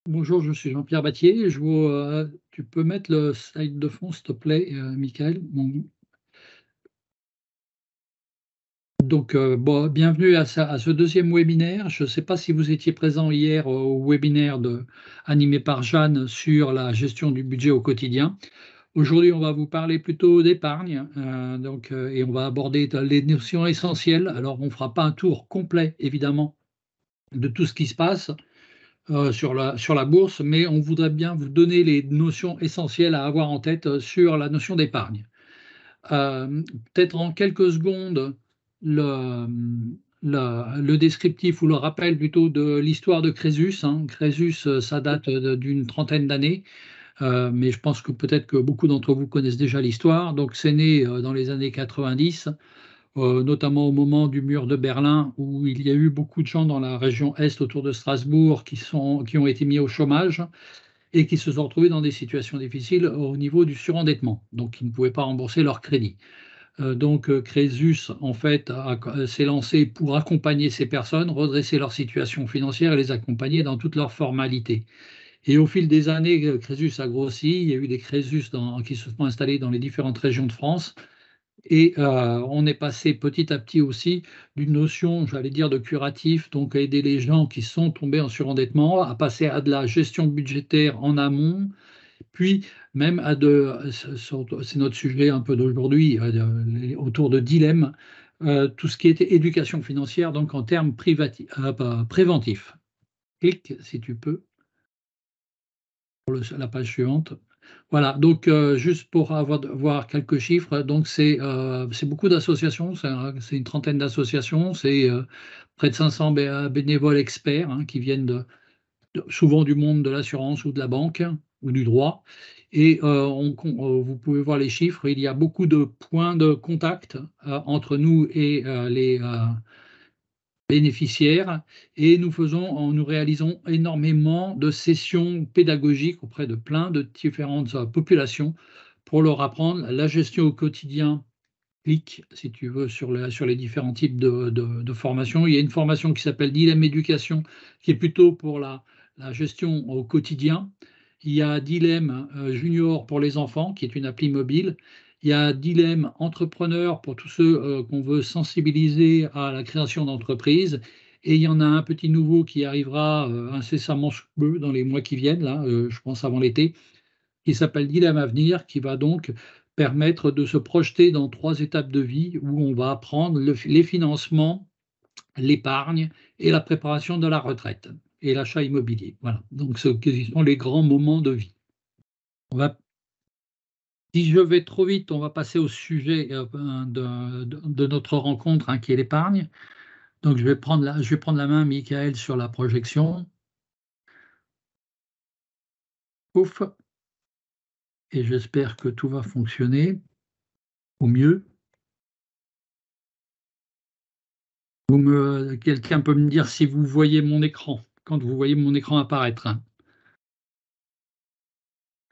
Bonjour, je suis Jean-Pierre Battier. Tu peux mettre le slide de fond, s'il te plaît, Michael. Bon, bienvenue à ce deuxième webinaire. Je ne sais pas si vous étiez présent hier au webinaire animé par Jeanne sur la gestion du budget au quotidien. Aujourd'hui, on va vous parler plutôt d'épargne, et on va aborder les notions essentielles. Alors, on ne fera pas un tour complet, évidemment, de tout ce qui se passe sur la bourse, mais on voudrait bien vous donner les notions essentielles à avoir en tête sur la notion d'épargne. Peut-être en quelques secondes, le, le descriptif ou le rappel plutôt de l'histoire de Crésus, hein. Crésus, ça date d'une trentaine d'années, mais je pense que peut-être que beaucoup d'entre vous connaissent déjà l'histoire. Donc c'est né dans les années 90, notamment au moment du mur de Berlin, où il y a eu beaucoup de gens dans la région Est autour de Strasbourg qui ont été mis au chômage et qui se sont retrouvés dans des situations difficiles au niveau du surendettement, donc ils ne pouvaient pas rembourser leur crédit. Crésus, en fait, s'est lancé pour accompagner ces personnes, redresser leur situation financière et les accompagner dans toutes leurs formalités. Et au fil des années, Crésus a grossi, il y a eu des Crésus qui se sont installés dans les différentes régions de France. Et on est passé petit à petit aussi d'une notion, j'allais dire, de curatif, donc à aider les gens qui sont tombés en surendettement, à passer à de la gestion budgétaire en amont, puis même c'est notre sujet un peu d'aujourd'hui, autour de dilemmes, tout ce qui était éducation financière, donc en termes préventifs. Clique, si tu peux, pour la page suivante. Voilà, donc juste pour voir quelques chiffres, donc c'est beaucoup d'associations, c'est une trentaine d'associations, c'est près de 500 bénévoles experts, hein, qui viennent souvent du monde de l'assurance ou de la banque ou du droit. Et vous pouvez voir les chiffres, il y a beaucoup de points de contact entre nous et les bénéficiaires, et nous réalisons énormément de sessions pédagogiques auprès de plein de différentes populations pour leur apprendre la gestion au quotidien. Clique, si tu veux, sur les différents types de formations. Il y a une formation qui s'appelle Dilemme Éducation, qui est plutôt pour la gestion au quotidien. Il y a Dilemme Junior pour les enfants, qui est une appli mobile. Il y a Dilemme Entrepreneur pour tous ceux qu'on veut sensibiliser à la création d'entreprises. Et il y en a un petit nouveau qui arrivera incessamment sous peu dans les mois qui viennent, là, je pense avant l'été, qui s'appelle Dilemme Avenir, qui va donc permettre de se projeter dans 3 étapes de vie où on va apprendre les financements, l'épargne et la préparation de la retraite et l'achat immobilier. Voilà, donc ce sont les grands moments de vie. Si je vais trop vite, on va passer au sujet de notre rencontre, hein, qui est l'épargne. Donc je vais prendre la main, Michael, sur la projection. Ouf, et j'espère que tout va fonctionner au mieux. Quelqu'un peut me dire si vous voyez mon écran, quand vous voyez mon écran apparaître, hein.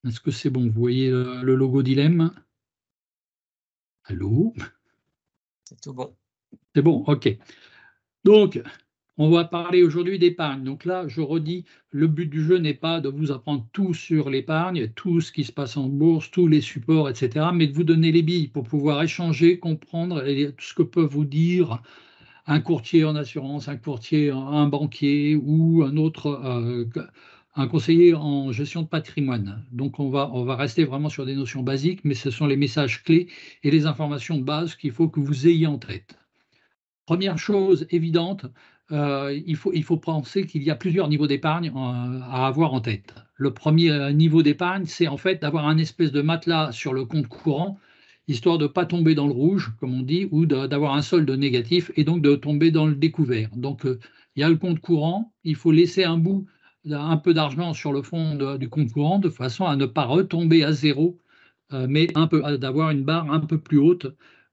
Est-ce que c'est bon? Vous voyez le logo Dilemme? Allô? C'est tout bon. C'est bon, OK. Donc, on va parler aujourd'hui d'épargne. Donc là, je redis, le but du jeu n'est pas de vous apprendre tout sur l'épargne, tout ce qui se passe en bourse, tous les supports, etc., mais de vous donner les billes pour pouvoir échanger, comprendre tout ce que peut vous dire un courtier en assurance, un banquier ou un conseiller en gestion de patrimoine. Donc on va rester vraiment sur des notions basiques, mais ce sont les messages clés et les informations de base qu'il faut que vous ayez en tête. Première chose évidente, il faut penser qu'il y a plusieurs niveaux d'épargne à avoir en tête. Le premier niveau d'épargne, c'est en fait d'avoir un espèce de matelas sur le compte courant, histoire de ne pas tomber dans le rouge, comme on dit, ou d'avoir un solde négatif et donc de tomber dans le découvert. Donc il y a le compte courant, il faut laisser un peu d'argent sur le fond du compte courant, de façon à ne pas retomber à zéro, mais d'avoir une barre un peu plus haute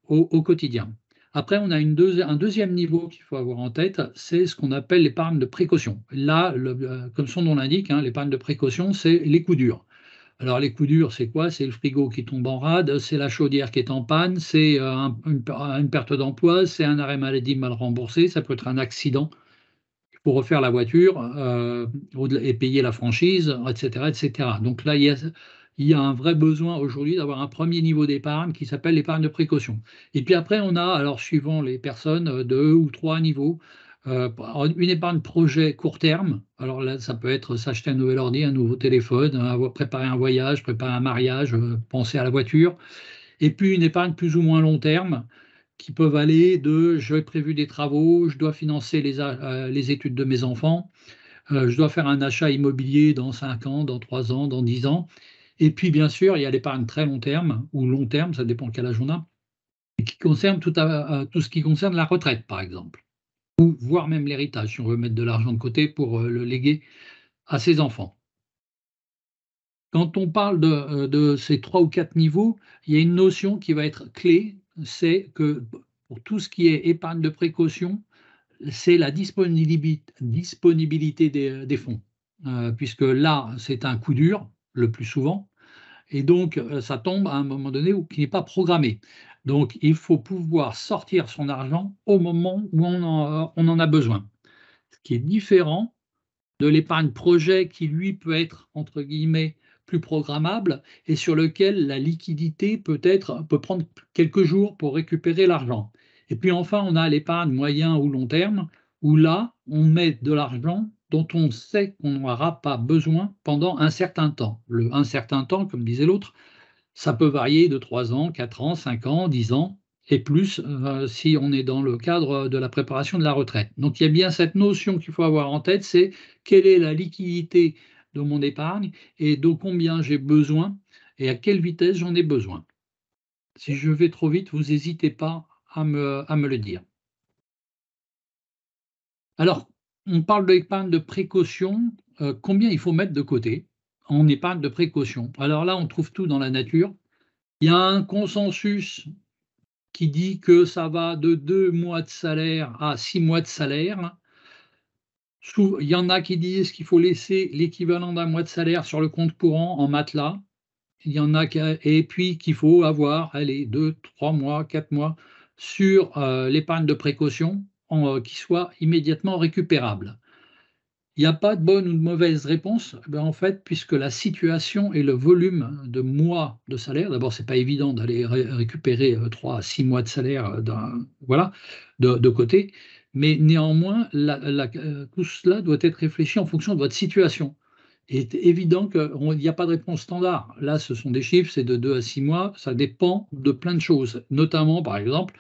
au quotidien. Après, on a un deuxième niveau qu'il faut avoir en tête, c'est ce qu'on appelle l'épargne de précaution. Là, comme son nom l'indique, hein, l'épargne de précaution, c'est les coups durs. Alors les coups durs, c'est quoi? C'est le frigo qui tombe en rade, c'est la chaudière qui est en panne, c'est une perte d'emploi, c'est un arrêt maladie mal remboursé, ça peut être un accident faut refaire la voiture et payer la franchise, etc., etc. Donc là, il y a un vrai besoin aujourd'hui d'avoir un premier niveau d'épargne qui s'appelle l'épargne de précaution. Et puis après, on a, alors suivant les personnes, 2 ou 3 niveaux. Une épargne projet court terme, alors là, ça peut être s'acheter un nouvel ordi, un nouveau téléphone, préparer un voyage, préparer un mariage, penser à la voiture. Et puis une épargne plus ou moins long terme, qui peuvent aller de: «J'ai prévu des travaux, je dois financer les études de mes enfants, je dois faire un achat immobilier dans 5 ans, dans 3 ans, dans 10 ans». Et puis bien sûr, il y a l'épargne très long terme ou long terme, ça dépend quel âge on a, et qui concerne tout ce qui concerne la retraite, par exemple, ou voire même l'héritage, si on veut mettre de l'argent de côté pour, le léguer à ses enfants. Quand on parle de ces 3 ou 4 niveaux, il y a une notion qui va être clé, c'est que pour tout ce qui est épargne de précaution, c'est la disponibilité des fonds, puisque là, c'est un coup dur, le plus souvent, et donc ça tombe à un moment donné où qui n'est pas programmé. Donc il faut pouvoir sortir son argent au moment où on en a besoin. Ce qui est différent de l'épargne projet qui, lui, peut être, entre guillemets, plus programmable et sur lequel la liquidité peut prendre quelques jours pour récupérer l'argent. Et puis enfin, on a l'épargne moyen ou long terme, où là, on met de l'argent dont on sait qu'on n'aura pas besoin pendant un certain temps. Le un certain temps, comme disait l'autre, ça peut varier de 3 ans, 4 ans, 5 ans, 10 ans et plus, si on est dans le cadre de la préparation de la retraite. Donc il y a bien cette notion qu'il faut avoir en tête, c'est quelle est la liquidité de mon épargne et de combien j'ai besoin et à quelle vitesse j'en ai besoin. Si je vais trop vite, vous n'hésitez pas à me le dire. Alors, on parle d'épargne de précaution, combien il faut mettre de côté en épargne de précaution? Alors là, on trouve tout dans la nature. Il y a un consensus qui dit que ça va de 2 mois de salaire à 6 mois de salaire. Il y en a qui disent qu'il faut laisser l'équivalent d'un mois de salaire sur le compte courant en matelas. Il y en a et puis qu'il faut avoir, allez, 2, 3 mois, 4 mois sur l'épargne de précaution qui soit immédiatement récupérable. Il n'y a pas de bonne ou de mauvaise réponse, en fait, puisque la situation et le volume de mois de salaire, d'abord, c'est pas évident d'aller récupérer 3 à 6 mois de salaire voilà, de côté, mais néanmoins, tout cela doit être réfléchi en fonction de votre situation. Il est évident qu'il n'y a pas de réponse standard. Là, ce sont des chiffres, c'est de 2 à 6 mois, ça dépend de plein de choses, notamment, par exemple,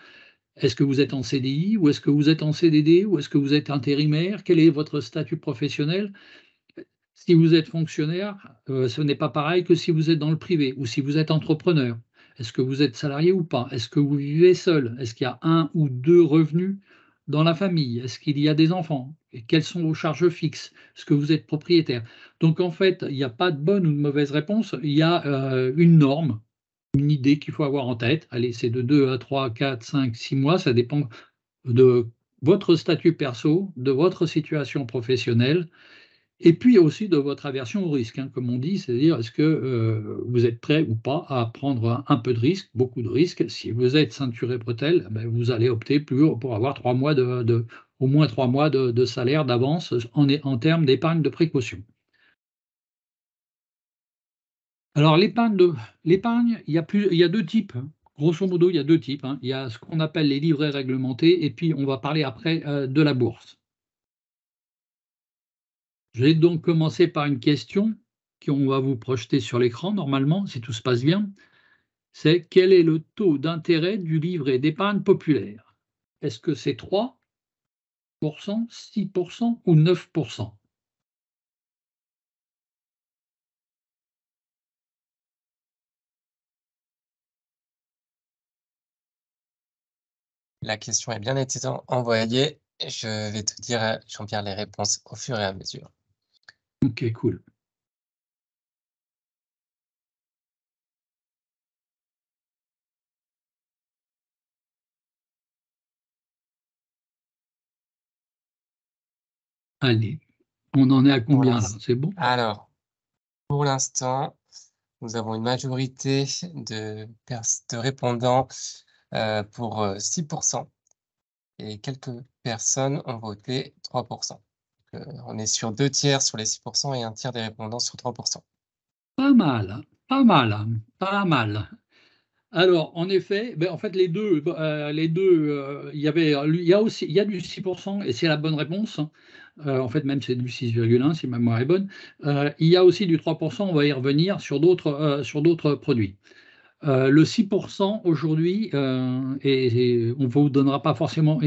est-ce que vous êtes en CDI ou est-ce que vous êtes en CDD ou est-ce que vous êtes intérimaire? Quel est votre statut professionnel? Si vous êtes fonctionnaire, ce n'est pas pareil que si vous êtes dans le privé ou si vous êtes entrepreneur. Est-ce que vous êtes salarié ou pas? Est-ce que vous vivez seul? Est-ce qu'il y a un ou 2 revenus dans la famille? Est-ce qu'il y a des enfants? Et quelles sont vos charges fixes? Est-ce que vous êtes propriétaire? Donc en fait, il n'y a pas de bonne ou de mauvaise réponse, il y a, une norme, une idée qu'il faut avoir en tête. Allez, c'est de 2 à 3, 4, 5, 6 mois, ça dépend de votre statut perso, de votre situation professionnelle et puis aussi de votre aversion au risque, hein, comme on dit, c'est-à-dire est-ce que vous êtes prêt ou pas à prendre un peu de risque, beaucoup de risques. Si vous êtes ceinture et bretelles, ben, vous allez opter pour avoir 3 mois au moins 3 mois de salaire d'avance en termes d'épargne de précaution. Alors l'épargne, il y a 2 types, hein. Grosso modo, il y a 2 types, hein. Il y a ce qu'on appelle les livrets réglementés et puis on va parler après, de la bourse. Je vais donc commencer par une question qu'on va vous projeter sur l'écran normalement, si tout se passe bien. C'est: quel est le taux d'intérêt du livret d'épargne populaire? Est-ce que c'est 3%, 6% ou 9%? La question est bien été envoyée. Je vais te dire, Jean-Pierre, les réponses au fur et à mesure. OK, cool. Allez, on en est à Pour combien là? l'inst C'est bon? alors, pour l'instant, nous avons une majorité de répondants, pour, 6 et quelques personnes ont voté 3. on est sur 2 tiers sur les 6% et un tiers des répondants sur 3%. Pas mal, pas mal, pas mal. Alors, en effet, en fait, il y a du 6% et c'est la bonne réponse, hein. En fait, même c'est du 6,1 si ma mémoire est bonne. Il y a aussi du 3%, on va y revenir sur d'autres produits. Le 6% aujourd'hui, et on ne vous donnera pas forcément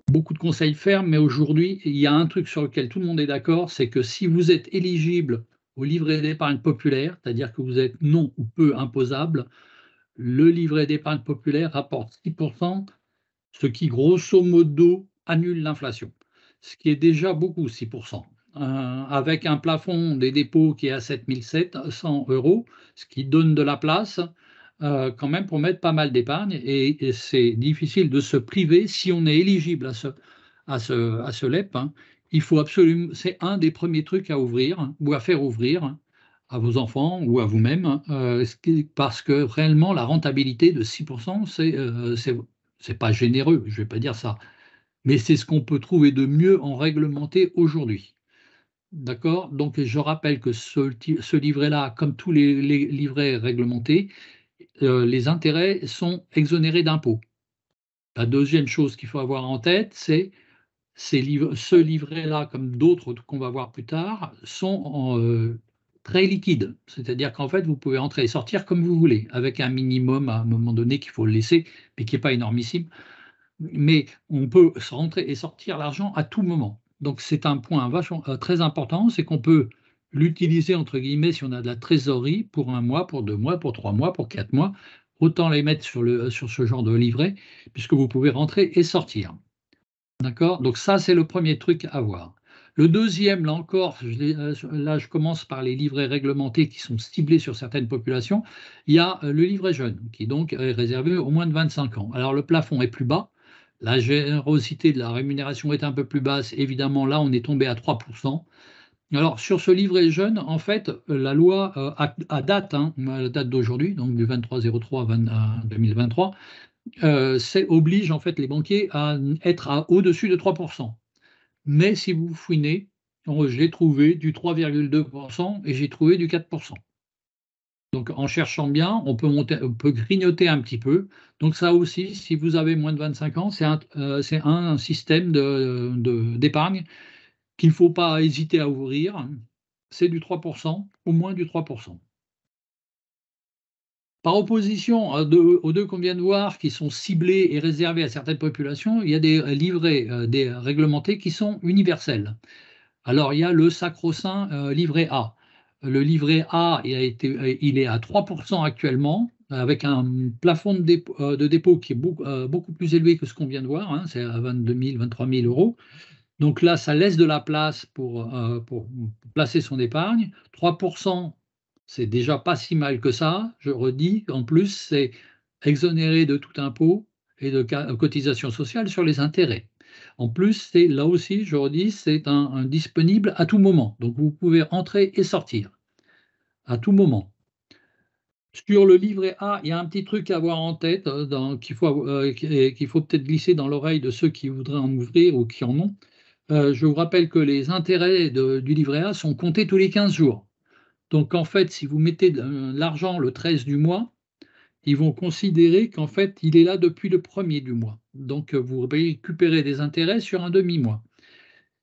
beaucoup de conseils fermes, mais aujourd'hui, il y a un truc sur lequel tout le monde est d'accord, c'est que si vous êtes éligible au livret d'épargne populaire, c'est-à-dire que vous êtes non ou peu imposable, le livret d'épargne populaire rapporte 6%, ce qui grosso modo annule l'inflation, ce qui est déjà beaucoup, 6%. Avec un plafond des dépôts qui est à 7 700 €, ce qui donne de la place quand même pour mettre pas mal d'épargne, et c'est difficile de se priver si on est éligible à ce LEP, hein. Il faut absolument, c'est un des premiers trucs à ouvrir ou à faire ouvrir à vos enfants ou à vous-même, parce que réellement la rentabilité de 6%, c'est pas généreux, je ne vais pas dire ça, mais c'est ce qu'on peut trouver de mieux en réglementé aujourd'hui. D'accord? Donc je rappelle que ce livret-là, comme tous les livrets réglementés, les intérêts sont exonérés d'impôts. La deuxième chose qu'il faut avoir en tête, c'est ce livret-là, comme d'autres qu'on va voir plus tard, sont très liquides. C'est-à-dire qu'en fait, vous pouvez entrer et sortir comme vous voulez, avec un minimum à un moment donné qu'il faut le laisser, mais qui n'est pas énormissime. Mais on peut rentrer et sortir l'argent à tout moment. Donc c'est un point très important, c'est qu'on peut l'utiliser entre guillemets si on a de la trésorerie pour 1 mois, pour 2 mois, pour 3 mois, pour 4 mois. Autant les mettre sur ce genre de livret, puisque vous pouvez rentrer et sortir. D'accord? Donc ça, c'est le premier truc à voir. Le deuxième, là encore, là je commence par les livrets réglementés qui sont ciblés sur certaines populations. Il y a le livret jeune, qui donc est réservé aux moins de 25 ans. Alors le plafond est plus bas, la générosité de la rémunération est un peu plus basse. Évidemment, là, on est tombé à 3%. Alors sur ce livret jeune, en fait, la loi à date, hein, à la date d'aujourd'hui, donc du 23/03/2023, oblige en fait les banquiers à être au-dessus de 3%. Mais si vous fouinez, j'ai trouvé du 3,2% et j'ai trouvé du 4%. Donc en cherchant bien, on peut grignoter un petit peu. Donc ça aussi, si vous avez moins de 25 ans, c'est un système d'épargne qu'il ne faut pas hésiter à ouvrir. C'est du 3%, au moins du 3%. Par opposition aux deux qu'on vient de voir, qui sont ciblés et réservés à certaines populations, il y a des livrets des réglementés qui sont universels. Alors, il y a le sacro-saint livret A. Le livret A, il est à 3% actuellement, avec un plafond de dépôt qui est beaucoup plus élevé que ce qu'on vient de voir, hein, c'est à 22 000, 23 000 €. Donc là, ça laisse de la place pour placer son épargne. 3%, c'est déjà pas si mal que ça. Je redis, en plus, c'est exonéré de tout impôt et de cotisation sociale sur les intérêts. En plus, c'est là aussi, je redis, c'est un disponible à tout moment. Donc vous pouvez entrer et sortir à tout moment. Sur le livret A, il y a un petit truc à avoir en tête qu'il faut peut-être glisser dans l'oreille de ceux qui voudraient en ouvrir ou qui en ont. Je vous rappelle que les intérêts du livret A sont comptés tous les 15 jours. Donc en fait, si vous mettez de l'argent le 13 du mois, ils vont considérer qu'en fait, il est là depuis le 1er du mois. Donc vous récupérez des intérêts sur un demi-mois.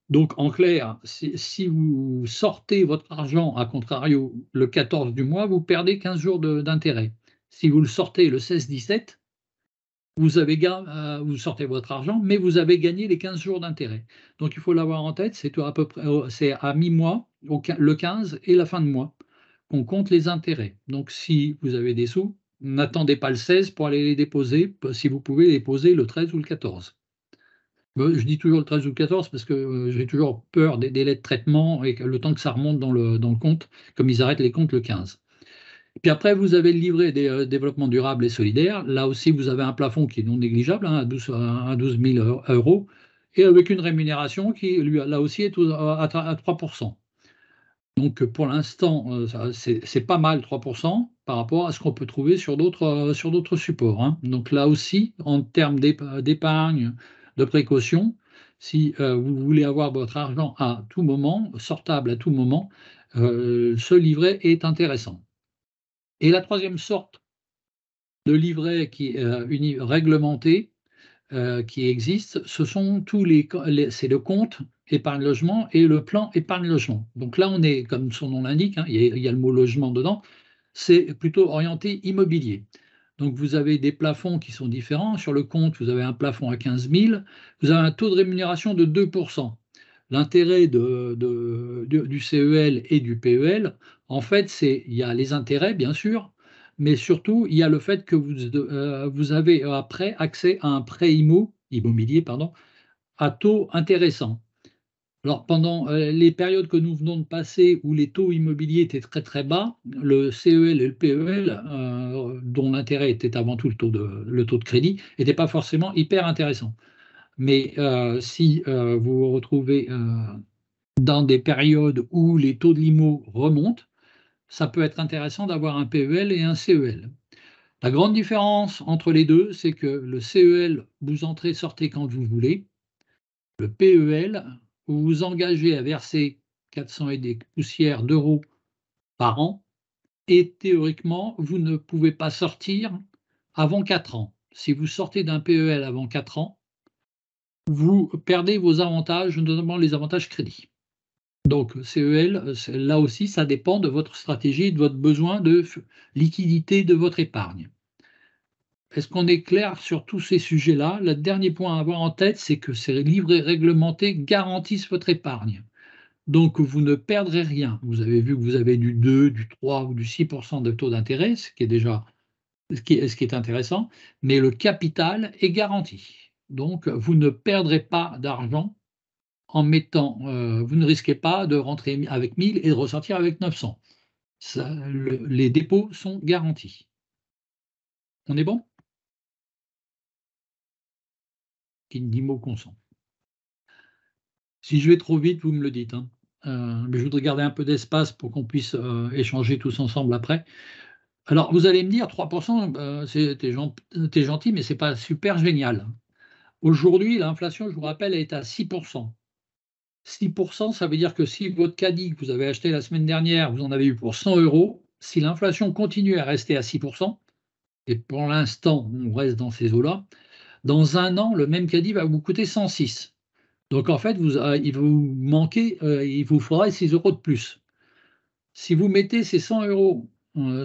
Donc en clair, si vous sortez votre argent, à contrario, le 14 du mois, vous perdez 15 jours d'intérêt. Si vous le sortez le 16-17, vous sortez votre argent, mais vous avez gagné les 15 jours d'intérêt. Donc il faut l'avoir en tête, c'est à peu près, c'est à mi-mois, le 15 et la fin de mois, qu'on compte les intérêts. Donc si vous avez des sous, n'attendez pas le 16 pour aller les déposer, si vous pouvez les poser le 13 ou le 14. Je dis toujours le 13 ou le 14 parce que j'ai toujours peur des délais de traitement et le temps que ça remonte dans le compte, comme ils arrêtent les comptes le 15. Puis après, vous avez le livret des développements durables et solidaires. Là aussi, vous avez un plafond qui est non négligeable, hein, à 12 000 €, et avec une rémunération qui, lui, là aussi, est à 3%. Donc pour l'instant, c'est pas mal 3% par rapport à ce qu'on peut trouver sur d'autres supports, hein. Donc là aussi, en termes d'épargne, de précaution, Si vous voulez avoir votre argent à tout moment, sortable à tout moment, ce livret est intéressant. Et la troisième sorte de livret qui est réglementé, qui existe, ce sont tous c'est le compte épargne logement et le plan épargne logement. Donc là, on est, comme son nom l'indique, hein, il y a le mot logement dedans, c'est plutôt orienté immobilier. Donc vous avez des plafonds qui sont différents. Sur le compte, vous avez un plafond à 15 000, vous avez un taux de rémunération de 2%. L'intérêt du CEL et du PEL, en fait, il y a les intérêts, bien sûr, mais surtout, il y a le fait que vous avez après accès à un prêt immobilier, pardon, à taux intéressant. Alors pendant les périodes que nous venons de passer où les taux immobiliers étaient très très bas, le CEL et le PEL, dont l'intérêt était avant tout le taux de crédit, n'était pas forcément hyper intéressant. Mais si vous vous retrouvez dans des périodes où les taux de l'IMO remontent, ça peut être intéressant d'avoir un PEL et un CEL. La grande différence entre les deux, c'est que le CEL, vous entrez, sortez quand vous voulez. Le PEL, vous vous engagez à verser 400 et des poussières d'euros par an et théoriquement, vous ne pouvez pas sortir avant 4 ans. Si vous sortez d'un PEL avant 4 ans, vous perdez vos avantages, notamment les avantages crédits. Donc CEL, là aussi, ça dépend de votre stratégie, de votre besoin de liquidité de votre épargne. Est-ce qu'on est clair sur tous ces sujets-là? Le dernier point à avoir en tête, c'est que ces livrets réglementés garantissent votre épargne. Donc vous ne perdrez rien. Vous avez vu que vous avez du 2, du 3 ou du 6% de taux d'intérêt, ce qui est déjà ce qui est intéressant, mais le capital est garanti. Donc vous ne perdrez pas d'argent en mettant, vous ne risquez pas de rentrer avec 1000 et de ressortir avec 900. Les dépôts sont garantis. On est bon? Qui dit mot consent. Si je vais trop vite, vous me le dites, hein. Mais je voudrais garder un peu d'espace pour qu'on puisse échanger tous ensemble après. Alors, vous allez me dire 3%, t'es gentil, mais c'est pas super génial. Aujourd'hui, l'inflation, je vous rappelle, elle est à 6%. 6%, ça veut dire que si votre caddie que vous avez acheté la semaine dernière, vous en avez eu pour 100 euros, si l'inflation continue à rester à 6%, et pour l'instant, on reste dans ces eaux-là, dans un an, le même caddie va vous coûter 106. Donc en fait, il vous faudra 6 euros de plus. Si vous mettez ces 100 euros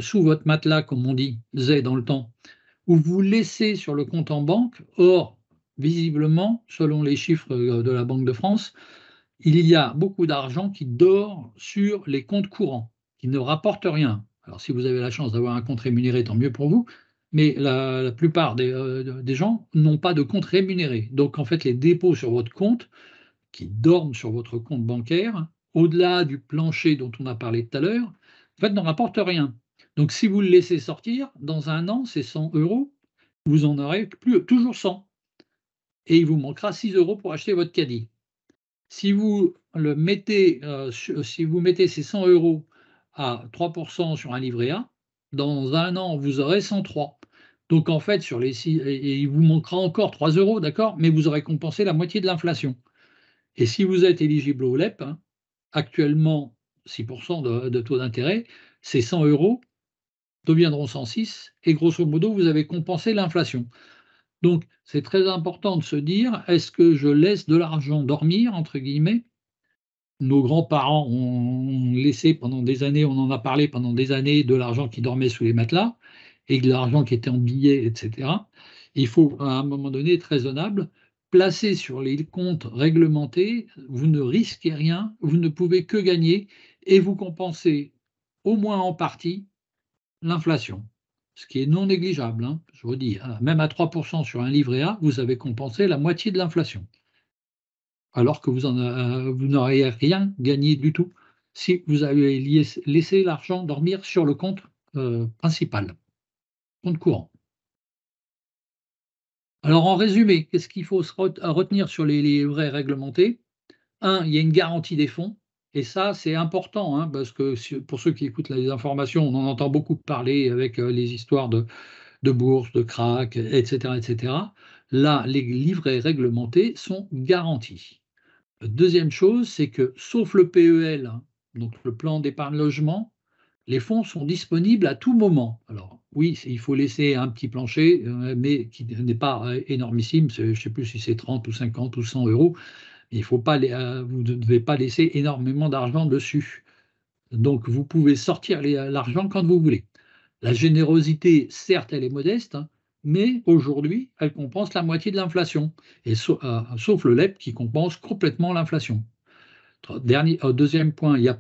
sous votre matelas, comme on dit, dans le temps, ou vous laissez sur le compte en banque, or, visiblement, selon les chiffres de la Banque de France, il y a beaucoup d'argent qui dort sur les comptes courants, qui ne rapportent rien. Alors si vous avez la chance d'avoir un compte rémunéré, tant mieux pour vous, mais la plupart des gens n'ont pas de compte rémunéré. Donc en fait, les dépôts sur votre compte, qui dorment sur votre compte bancaire, au-delà du plancher dont on a parlé tout à l'heure, en fait, ne rapportent rien. Donc si vous le laissez sortir, dans un an, c'est 100 euros, vous en aurez toujours 100. Et il vous manquera 6 euros pour acheter votre caddie. Si vous mettez ces 100 euros à 3% sur un livret A, dans un an, vous aurez 103. Donc en fait, et il vous manquera encore 3 euros, d'accord, mais vous aurez compensé la moitié de l'inflation. Et si vous êtes éligible au LEP, hein, actuellement 6% de taux d'intérêt, ces 100 euros deviendront 106 et grosso modo, vous avez compensé l'inflation. Donc, c'est très important de se dire, est-ce que je laisse de l'argent dormir, entre guillemets? Nos grands-parents ont laissé pendant des années, on en a parlé pendant des années, de l'argent qui dormait sous les matelas et de l'argent qui était en billets, etc. Il faut, à un moment donné, être raisonnable. Placer sur les comptes réglementés, vous ne risquez rien, vous ne pouvez que gagner et vous compenser, au moins en partie, l'inflation. Ce qui est non négligeable, hein, je vous dis, même à 3% sur un livret A, vous avez compensé la moitié de l'inflation. Alors que vous n'auriez rien gagné du tout si vous avez laissé l'argent dormir sur le compte principal, compte courant. Alors en résumé, qu'est-ce qu'il faut retenir sur les livrets réglementés? Un, il y a une garantie des fonds, et ça c'est important, hein, parce que pour ceux qui écoutent les informations, on en entend beaucoup parler avec les histoires de bourse, de krach, etc., etc. là, les livrets réglementés sont garantis. Deuxième chose, c'est que sauf le PEL, hein, donc le plan d'épargne logement, les fonds sont disponibles à tout moment. Alors oui, il faut laisser un petit plancher, mais qui n'est pas énormissime. Je ne sais plus si c'est 30 ou 50 ou 100 euros. Il faut pas, vous ne devez pas laisser énormément d'argent dessus. Donc vous pouvez sortir l'argent quand vous voulez. La générosité, certes, elle est modeste, hein, mais aujourd'hui, elle compense la moitié de l'inflation, sauf le LEP qui compense complètement l'inflation. Deuxième point, il y a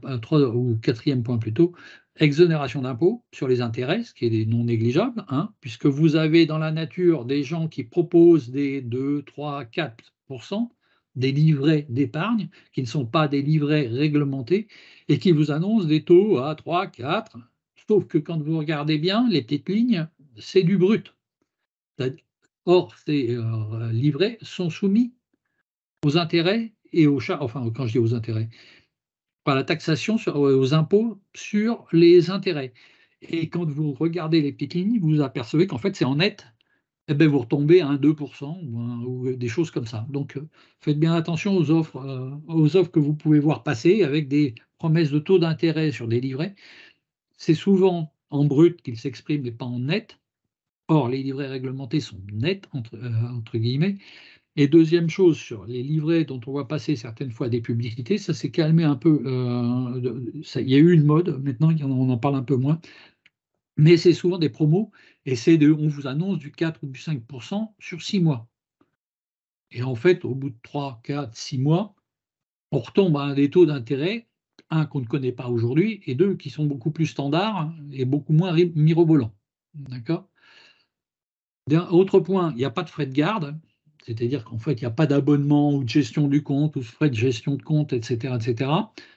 ou quatrième point plutôt, exonération d'impôt sur les intérêts, ce qui est non négligeable, hein, puisque vous avez dans la nature des gens qui proposent des 2, 3, 4%, des livrets d'épargne, qui ne sont pas des livrets réglementés, et qui vous annoncent des taux à 3, 4, sauf que quand vous regardez bien les petites lignes, c'est du brut. Or, ces livrets sont soumis aux intérêts et enfin, quand je dis aux intérêts, par la taxation aux impôts sur les intérêts. Et quand vous regardez les petites lignes, vous apercevez qu'en fait, c'est en net, eh ben, vous retombez à un 2% ou des choses comme ça. Donc, faites bien attention aux offres que vous pouvez voir passer avec des promesses de taux d'intérêt sur des livrets. C'est souvent en brut qu'ils s'expriment et pas en net. Or, les livrets réglementés sont nets, entre guillemets. Et deuxième chose, sur les livrets dont on voit passer certaines fois des publicités, ça s'est calmé un peu. Il y a eu une mode, maintenant on en parle un peu moins, mais c'est souvent des promos, et on vous annonce du 4 ou du 5% sur 6 mois. Et en fait, au bout de 3, 4, 6 mois, on retombe à des taux d'intérêt, un qu'on ne connaît pas aujourd'hui, et deux qui sont beaucoup plus standards et beaucoup moins mirobolants. D'accord ? Autre point, il n'y a pas de frais de garde. C'est-à-dire qu'en fait, il n'y a pas d'abonnement ou de gestion du compte ou de frais de gestion de compte, etc., etc.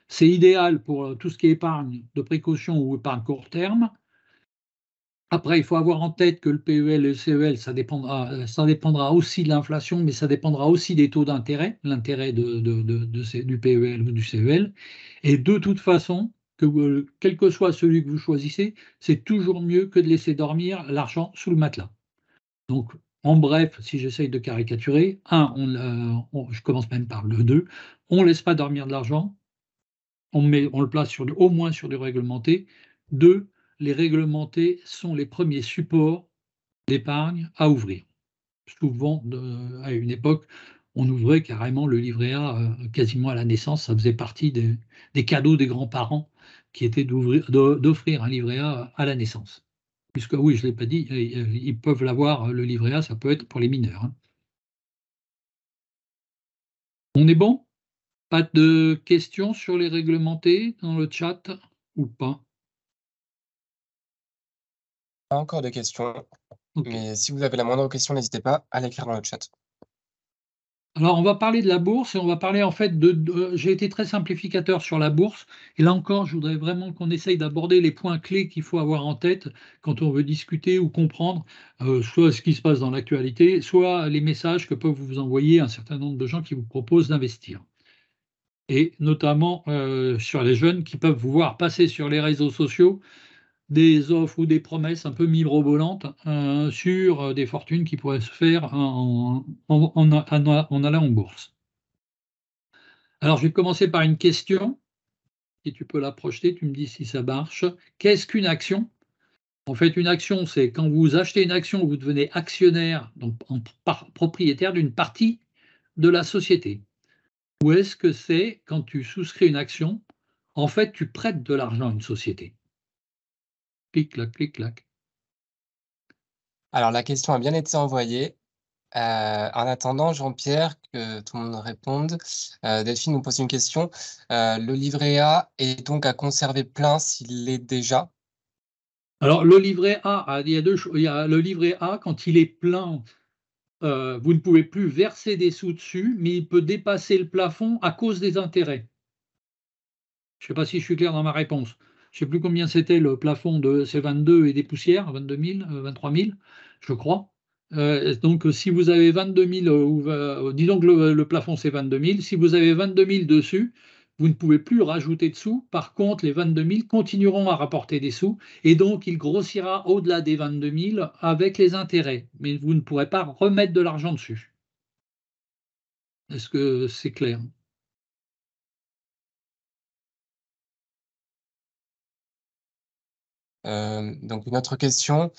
C'est idéal pour tout ce qui est épargne de précaution ou épargne court terme. Après, il faut avoir en tête que le PEL et le CEL, ça dépendra aussi de l'inflation, mais ça dépendra aussi des taux d'intérêt, l'intérêt du PEL ou du CEL. Et de toute façon, quel que soit celui que vous choisissez, c'est toujours mieux que de laisser dormir l'argent sous le matelas. Donc, en bref, si j'essaye de caricaturer, je commence même par le 2, on ne laisse pas dormir de l'argent, on le place au moins sur du réglementé. 2, les réglementés sont les premiers supports d'épargne à ouvrir. Souvent, à une époque, on ouvrait carrément le livret A quasiment à la naissance, ça faisait partie des cadeaux des grands-parents qui étaient d'offrir un livret A à la naissance. Puisque oui, je ne l'ai pas dit, ils peuvent l'avoir, le livret A, ça peut être pour les mineurs, hein. On est bon? Pas de questions sur les réglementés dans le chat ou pas? Pas encore de questions, OK. mais si vous avez la moindre question, n'hésitez pas à l'écrire dans le chat. Alors, on va parler de la bourse et on va parler en fait j'ai été très simplificateur sur la bourse et là encore, je voudrais vraiment qu'on essaye d'aborder les points clés qu'il faut avoir en tête quand on veut discuter ou comprendre, soit ce qui se passe dans l'actualité, soit les messages que peuvent vous envoyer un certain nombre de gens qui vous proposent d'investir. Et notamment, sur les jeunes qui peuvent vous voir passer sur les réseaux sociaux des offres ou des promesses un peu mirobolantes, sur, des fortunes qui pourraient se faire en allant en bourse. Alors, je vais commencer par une question, si tu peux la projeter, tu me dis si ça marche. Qu'est-ce qu'une action? En fait, une action, c'est quand vous achetez une action, vous devenez actionnaire, donc propriétaire d'une partie de la société. Ou est-ce que c'est quand tu souscris une action, en fait, tu prêtes de l'argent à une société? Clic-clac, clic-clac. Alors la question a bien été envoyée. En attendant, Jean-Pierre, que tout le monde réponde, Delphine nous pose une question. Le livret A est donc à conserver plein s'il l'est déjà? Alors, le livret A, il y a deux choses. Il y a le livret A, quand il est plein, vous ne pouvez plus verser des sous dessus, mais il peut dépasser le plafond à cause des intérêts. Je ne sais pas si je suis clair dans ma réponse. Je ne sais plus combien c'était le plafond c'est 22 et des poussières, 22 000, 23 000, je crois. Donc, si vous avez 22 000, disons que le plafond c'est 22 000, si vous avez 22 000 dessus, vous ne pouvez plus rajouter de sous. Par contre, les 22 000 continueront à rapporter des sous et donc il grossira au-delà des 22 000 avec les intérêts. Mais vous ne pourrez pas remettre de l'argent dessus. Est-ce que c'est clair? Donc une autre question.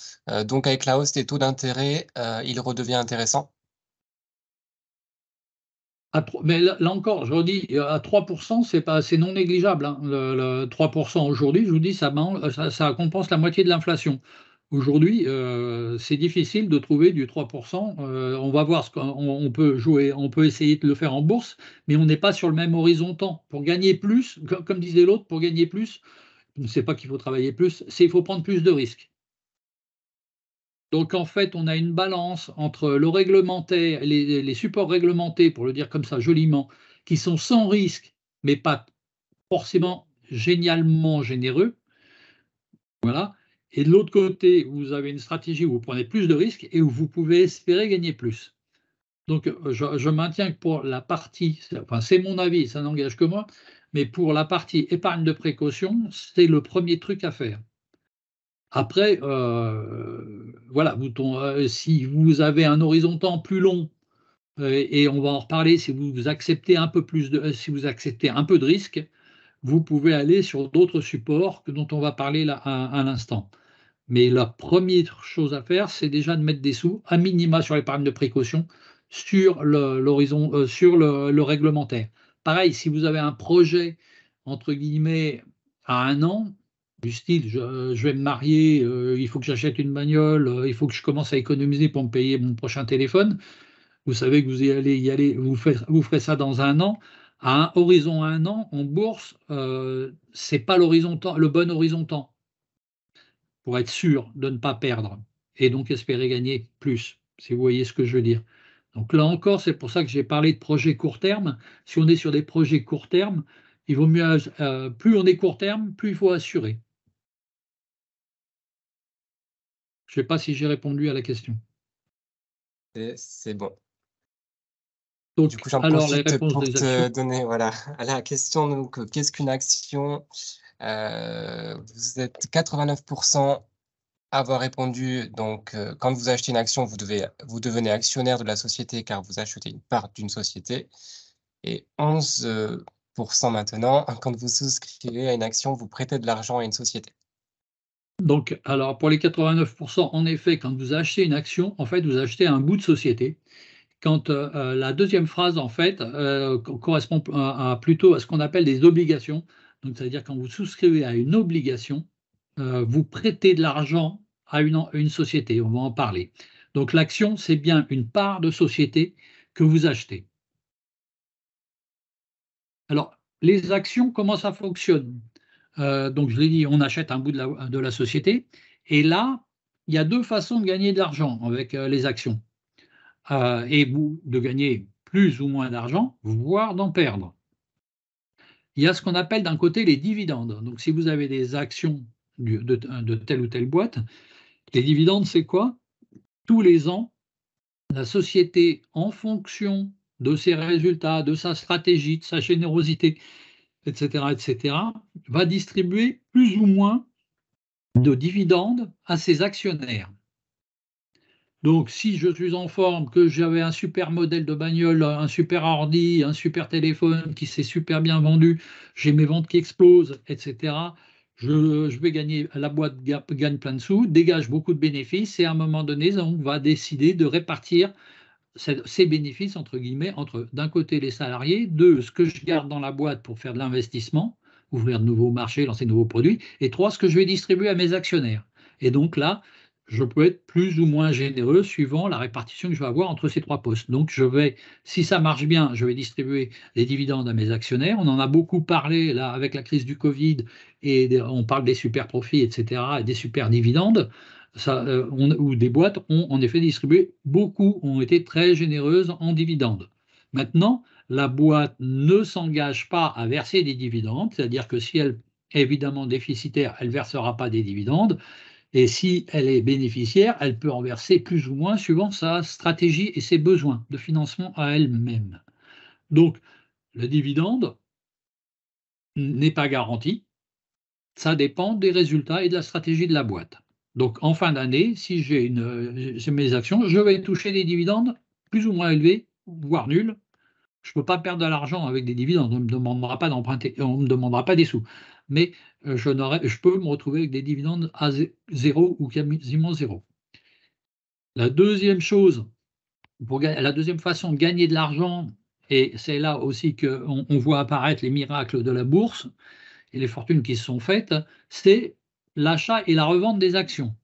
Donc avec la hausse des taux d'intérêt, il redevient intéressant? Mais là encore, je redis, à 3%, c'est non négligeable, hein. Le 3% aujourd'hui, je vous dis, ça compense la moitié de l'inflation. Aujourd'hui, c'est difficile de trouver du 3%. On va voir on peut jouer, on peut essayer de le faire en bourse, mais on n'est pas sur le même horizon temps. Pour gagner plus, comme disait l'autre, pour gagner plus, c'est pas qu'il faut travailler plus, c'est il faut prendre plus de risques. Donc en fait, on a une balance entre le réglementaire, les supports réglementés, pour le dire comme ça joliment, qui sont sans risque, mais pas forcément génialement généreux. Voilà. Et de l'autre côté, vous avez une stratégie où vous prenez plus de risques et où vous pouvez espérer gagner plus. Donc je maintiens que pour la partie, enfin c'est mon avis, ça n'engage que moi, mais pour la partie épargne de précaution, c'est le premier truc à faire. Après, voilà, si vous avez un horizon de temps plus long, et on va en reparler, si vous acceptez un peu si vous acceptez un peu de risque, vous pouvez aller sur d'autres supports dont on va parler là à l'instant. Mais la première chose à faire, c'est déjà de mettre des sous, à minima sur l'épargne de précaution, sur l'horizon, sur le réglementaire. Pareil, si vous avez un projet, entre guillemets, à 1 an, du style, je vais me marier, il faut que j'achète une bagnole, il faut que je commence à économiser pour me payer mon prochain téléphone, vous savez que vous y allez, vous ferez ça dans 1 an. À un horizon 1 an, en bourse, ce n'est pas le bon horizon temps pour être sûr de ne pas perdre et donc espérer gagner plus, si vous voyez ce que je veux dire. Donc là encore, c'est pour ça que j'ai parlé de projets court terme. Si on est sur des projets court terme, il vaut mieux, plus on est court terme, plus il faut assurer. Je ne sais pas si j'ai répondu à la question. C'est bon. Du Donc, coup, j'en alors les profite réponses pour des te actions. donner, voilà, à la question, donc, qu'est-ce qu'une action? Vous êtes 89% à avoir répondu, donc, quand vous achetez une action, vous devenez actionnaire de la société car vous achetez une part d'une société, et 11% maintenant, quand vous souscrivez à une action, vous prêtez de l'argent à une société. Donc, alors pour les 89%, en effet, quand vous achetez une action, en fait, vous achetez un bout de société. Quand la deuxième phrase, en fait, correspond plutôt à ce qu'on appelle des obligations. Donc, c'est-à-dire quand vous souscrivez à une obligation, vous prêtez de l'argent à une société. On va en parler. Donc, l'action, c'est bien une part de société que vous achetez. Alors, les actions, comment ça fonctionne? Donc, je l'ai dit, on achète un bout de la société. Et là, il y a deux façons de gagner de l'argent avec les actions. Et de gagner plus ou moins d'argent, voire d'en perdre. Il y a ce qu'on appelle d'un côté les dividendes. Donc, si vous avez des actions de telle ou telle boîte, les dividendes, c'est quoi? Tous les ans, la société, en fonction de ses résultats, de sa stratégie, de sa générosité, etc., va distribuer plus ou moins de dividendes à ses actionnaires. Donc, si je suis en forme, que j'avais un super modèle de bagnole, un super ordi, un super téléphone qui s'est super bien vendu, j'ai mes ventes qui explosent, etc., je vais gagner, la boîte gagne plein de sous, dégage beaucoup de bénéfices et à un moment donné, on va décider de répartir ces bénéfices, entre guillemets, entre d'un côté les salariés, deux, ce que je garde dans la boîte pour faire de l'investissement, ouvrir de nouveaux marchés, lancer de nouveaux produits, et trois, ce que je vais distribuer à mes actionnaires. Et donc là, je peux être plus ou moins généreux suivant la répartition que je vais avoir entre ces trois postes. Donc si ça marche bien, je vais distribuer les dividendes à mes actionnaires. On en a beaucoup parlé là avec la crise du Covid et on parle des super profits, etc., et des super dividendes. Où des boîtes ont en effet distribué, beaucoup ont été très généreuses en dividendes. Maintenant, la boîte ne s'engage pas à verser des dividendes, c'est-à-dire que si elle est évidemment déficitaire, elle ne versera pas des dividendes, et si elle est bénéficiaire, elle peut en verser plus ou moins suivant sa stratégie et ses besoins de financement à elle-même. Donc, le dividende, n'est pas garanti. Ça dépend des résultats et de la stratégie de la boîte. Donc, en fin d'année, si j'ai mes actions, je vais toucher des dividendes plus ou moins élevés, voire nuls. Je ne peux pas perdre de l'argent avec des dividendes, on ne me demandera pas d'emprunter, on ne me demandera pas des sous. Mais je peux me retrouver avec des dividendes à zéro ou quasiment zéro. La deuxième chose, la deuxième façon de gagner de l'argent, et c'est là aussi qu'on voit apparaître les miracles de la bourse et les fortunes qui se sont faites, c'est l'achat et la revente des actions.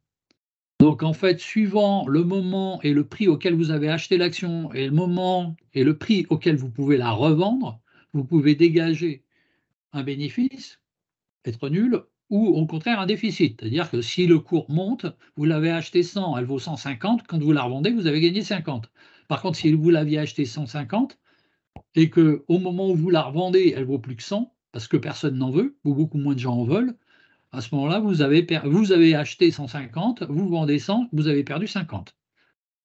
Donc en fait, suivant le moment et le prix auquel vous avez acheté l'action et le moment et le prix auquel vous pouvez la revendre, vous pouvez dégager un bénéfice, être nul, ou au contraire un déficit. C'est-à-dire que si le cours monte, vous l'avez acheté 100, elle vaut 150, quand vous la revendez, vous avez gagné 50. Par contre, si vous l'aviez acheté 150 et qu'au moment où vous la revendez, elle vaut plus que 100, parce que personne n'en veut, ou beaucoup moins de gens en veulent, à ce moment-là, vous avez acheté 150, vous vendez 100, vous avez perdu 50.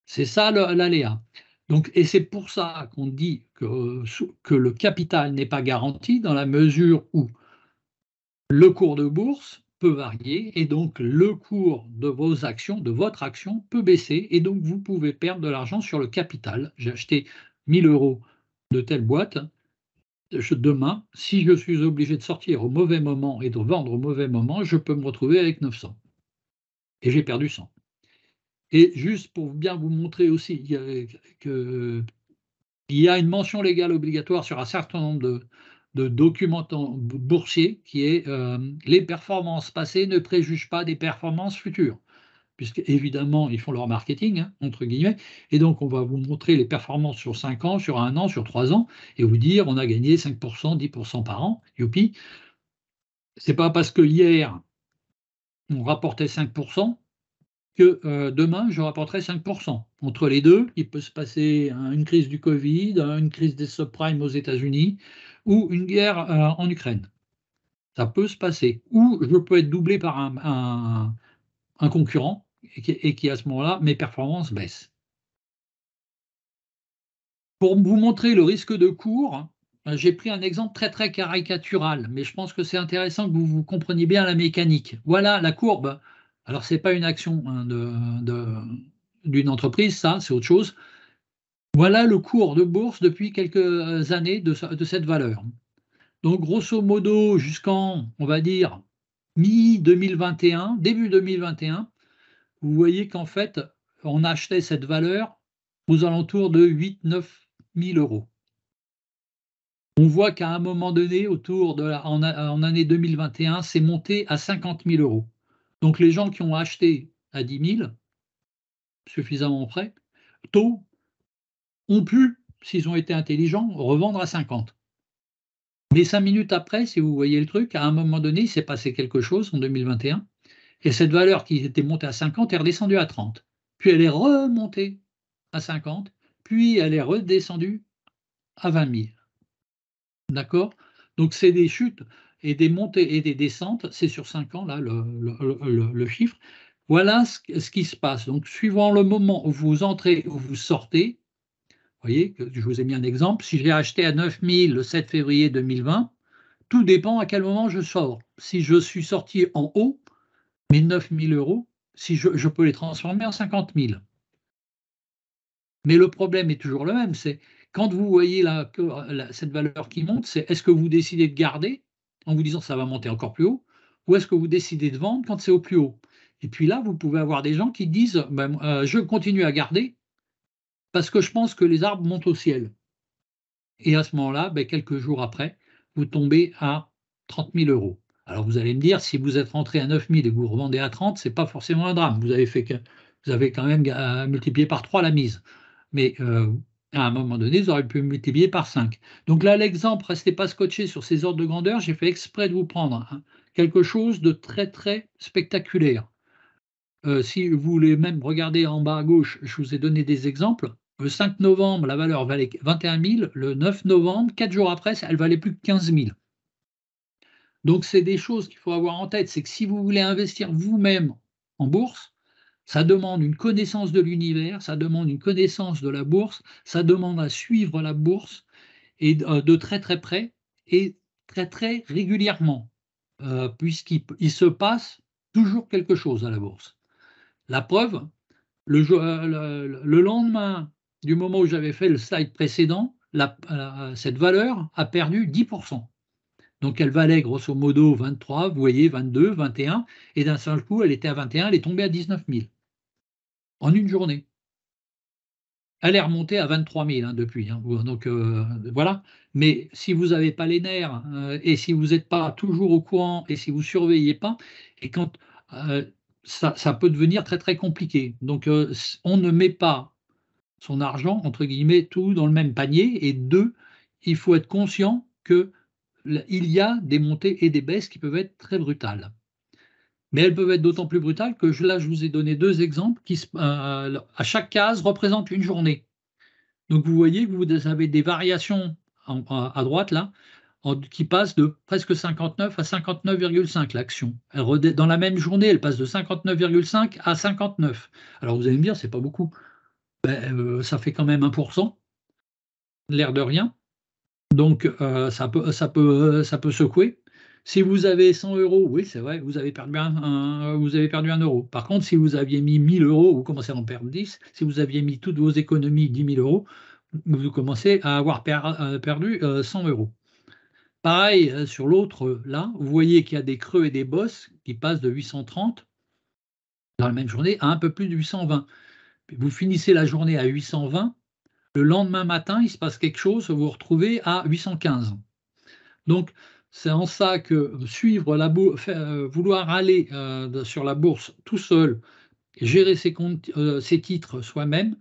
C'est ça l'aléa. Donc, et c'est pour ça qu'on dit que le capital n'est pas garanti dans la mesure où le cours de bourse peut varier et donc le cours de vos actions, de votre action peut baisser et donc vous pouvez perdre de l'argent sur le capital. J'ai acheté 1000 € de telle boîte. Demain, si je suis obligé de sortir au mauvais moment et de vendre au mauvais moment, je peux me retrouver avec 900. Et j'ai perdu 100. Et juste pour bien vous montrer aussi qu'il y a une mention légale obligatoire sur un certain nombre de documents boursiers qui est les performances passées ne préjugent pas des performances futures. Puisque évidemment, ils font leur marketing, hein, entre guillemets, et donc on va vous montrer les performances sur 5 ans, sur 1 an, sur 3 ans, et vous dire on a gagné 5%, 10% par an, youpi. C'est pas parce que hier on rapportait 5% que demain je rapporterai 5%. Entre les deux, il peut se passer une crise du Covid, une crise des subprimes aux États-Unis ou une guerre en Ukraine. Ça peut se passer. Ou je peux être doublé par un concurrent et qui à ce moment-là, mes performances baissent. Pour vous montrer le risque de cours, j'ai pris un exemple très très caricatural, mais je pense que c'est intéressant que vous compreniez bien la mécanique. Voilà la courbe. Alors, ce n'est pas une action hein, d'une entreprise, ça, c'est autre chose. Voilà le cours de bourse depuis quelques années de cette valeur. Donc, grosso modo, jusqu'en, on va dire, mi-2021, début 2021, vous voyez qu'en fait, on achetait cette valeur aux alentours de 8-9 000 €. On voit qu'à un moment donné, en année 2021, c'est monté à 50 000 €. Donc les gens qui ont acheté à 10 000, suffisamment près, tôt, ont pu, s'ils ont été intelligents, revendre à 50. Mais 5 minutes après, si vous voyez le truc, à un moment donné, il s'est passé quelque chose en 2021, et cette valeur qui était montée à 50 est redescendue à 30. Puis elle est remontée à 50, puis elle est redescendue à 20 000. D'accord? Donc c'est des chutes et des montées et des descentes, c'est sur 5 ans là le chiffre. Voilà ce qui se passe. Donc suivant le moment où vous entrez, où vous sortez, vous voyez, je vous ai mis un exemple, si j'ai acheté à 9 000 le 7 février 2020, tout dépend à quel moment je sors. Si je suis sorti en haut, mes 9 000 €, si je peux les transformer en 50 000. Mais le problème est toujours le même, c'est quand vous voyez cette valeur qui monte, c'est est-ce que vous décidez de garder en vous disant ça va monter encore plus haut, ou est-ce que vous décidez de vendre quand c'est au plus haut? Et puis là, vous pouvez avoir des gens qui disent ben, je continue à garder parce que je pense que les arbres montent au ciel. Et à ce moment-là, ben, quelques jours après, vous tombez à 30 000 €. Alors vous allez me dire, si vous êtes rentré à 9 000 et que vous revendez à 30, ce n'est pas forcément un drame. Vous avez quand même multiplié par 3 la mise. Mais à un moment donné, vous aurez pu multiplier par 5. Donc là, l'exemple, restez pas scotché sur ces ordres de grandeur. J'ai fait exprès de vous prendre quelque chose de très, très spectaculaire. Si vous voulez même regarder en bas à gauche, je vous ai donné des exemples. Le 5 novembre, la valeur valait 21 000. Le 9 novembre, 4 jours après, elle valait plus que 15 000. Donc, c'est des choses qu'il faut avoir en tête. C'est que si vous voulez investir vous-même en bourse, ça demande une connaissance de l'univers, ça demande une connaissance de la bourse, ça demande à suivre la bourse et de très très près. Et très très régulièrement, puisqu'il se passe toujours quelque chose à la bourse. La preuve, le lendemain du moment où j'avais fait le slide précédent, cette valeur a perdu 10%. Donc elle valait grosso modo 23, vous voyez, 22, 21, et d'un seul coup, elle était à 21, elle est tombée à 19 000 en une journée. Elle est remontée à 23 000 depuis. Donc voilà. Mais si vous n'avez pas les nerfs et si vous n'êtes pas toujours au courant et si vous ne surveillez pas, et quand ça peut devenir très très compliqué. Donc on ne met pas son argent, entre guillemets, tout dans le même panier. Et deux, il faut être conscient qu'il y a des montées et des baisses qui peuvent être très brutales. Mais elles peuvent être d'autant plus brutales que là, je vous ai donné deux exemples qui, à chaque case, représentent une journée. Donc vous voyez que vous avez des variations à droite, là, qui passent de presque 59 à 59,5 l'action. Dans la même journée, elle passe de 59,5 à 59. Alors vous allez me dire, c'est pas beaucoup. Ça fait quand même 1%, l'air de rien. Donc ça peut secouer. Si vous avez 100 euros, oui, c'est vrai, vous avez perdu un euro. Par contre, si vous aviez mis 1000 euros, vous commencez à en perdre 10. Si vous aviez mis toutes vos économies 10 000 euros, vous commencez à avoir perdu 100 euros. Pareil, sur l'autre, là, vous voyez qu'il y a des creux et des bosses qui passent de 830 dans la même journée à un peu plus de 820. Vous finissez la journée à 820, le lendemain matin, il se passe quelque chose, vous vous retrouvez à 815. Donc, c'est en ça que suivre vouloir aller sur la bourse tout seul, gérer ses titres soi-même,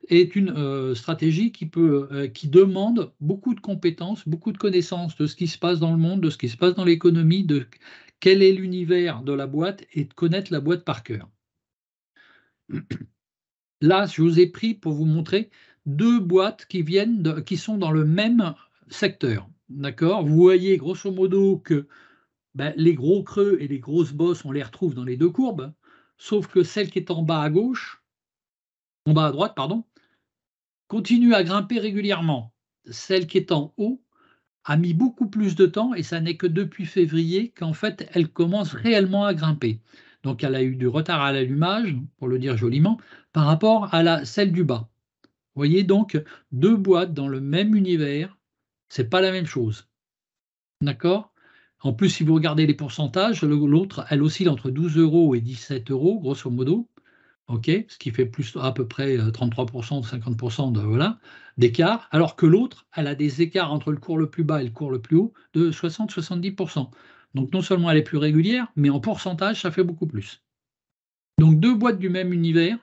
est une stratégie qui demande beaucoup de compétences, beaucoup de connaissances de ce qui se passe dans le monde, de ce qui se passe dans l'économie, de quel est l'univers de la boîte et de connaître la boîte par cœur. Là, je vous ai pris pour vous montrer deux boîtes qui sont dans le même secteur. D'accord? Vous voyez grosso modo que les gros creux et les grosses bosses, on les retrouve dans les deux courbes, sauf que celle qui est en bas à gauche, en bas à droite, pardon, continue à grimper régulièrement. Celle qui est en haut a mis beaucoup plus de temps et ça n'est que depuis février qu'en fait elle commence réellement à grimper. Donc elle a eu du retard à l'allumage, pour le dire joliment, par rapport à celle du bas. Vous voyez donc deux boîtes dans le même univers, c'est pas la même chose. D'accord? En plus, si vous regardez les pourcentages, l'autre, elle oscille entre 12 euros et 17 euros, grosso modo. Okay, ce qui fait plus à peu près 33%, 50% d'écart, alors que l'autre, elle a des écarts entre le cours le plus bas et le cours le plus haut de 60-70%. Donc non seulement elle est plus régulière, mais en pourcentage, ça fait beaucoup plus. Donc deux boîtes du même univers,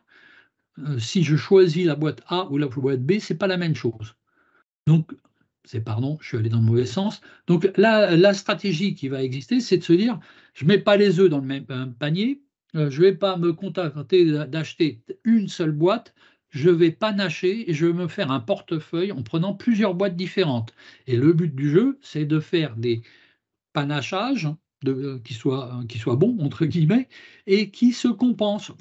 si je choisis la boîte A ou la boîte B, ce n'est pas la même chose. Donc, je suis allé dans le mauvais sens. Donc la stratégie qui va exister, c'est de se dire, je ne mets pas les œufs dans le même panier, je ne vais pas me contenter d'acheter une seule boîte, je vais panacher et je vais me faire un portefeuille en prenant plusieurs boîtes différentes. Et le but du jeu, c'est de faire des panachages qui soient bons, entre guillemets, et qui se compensent.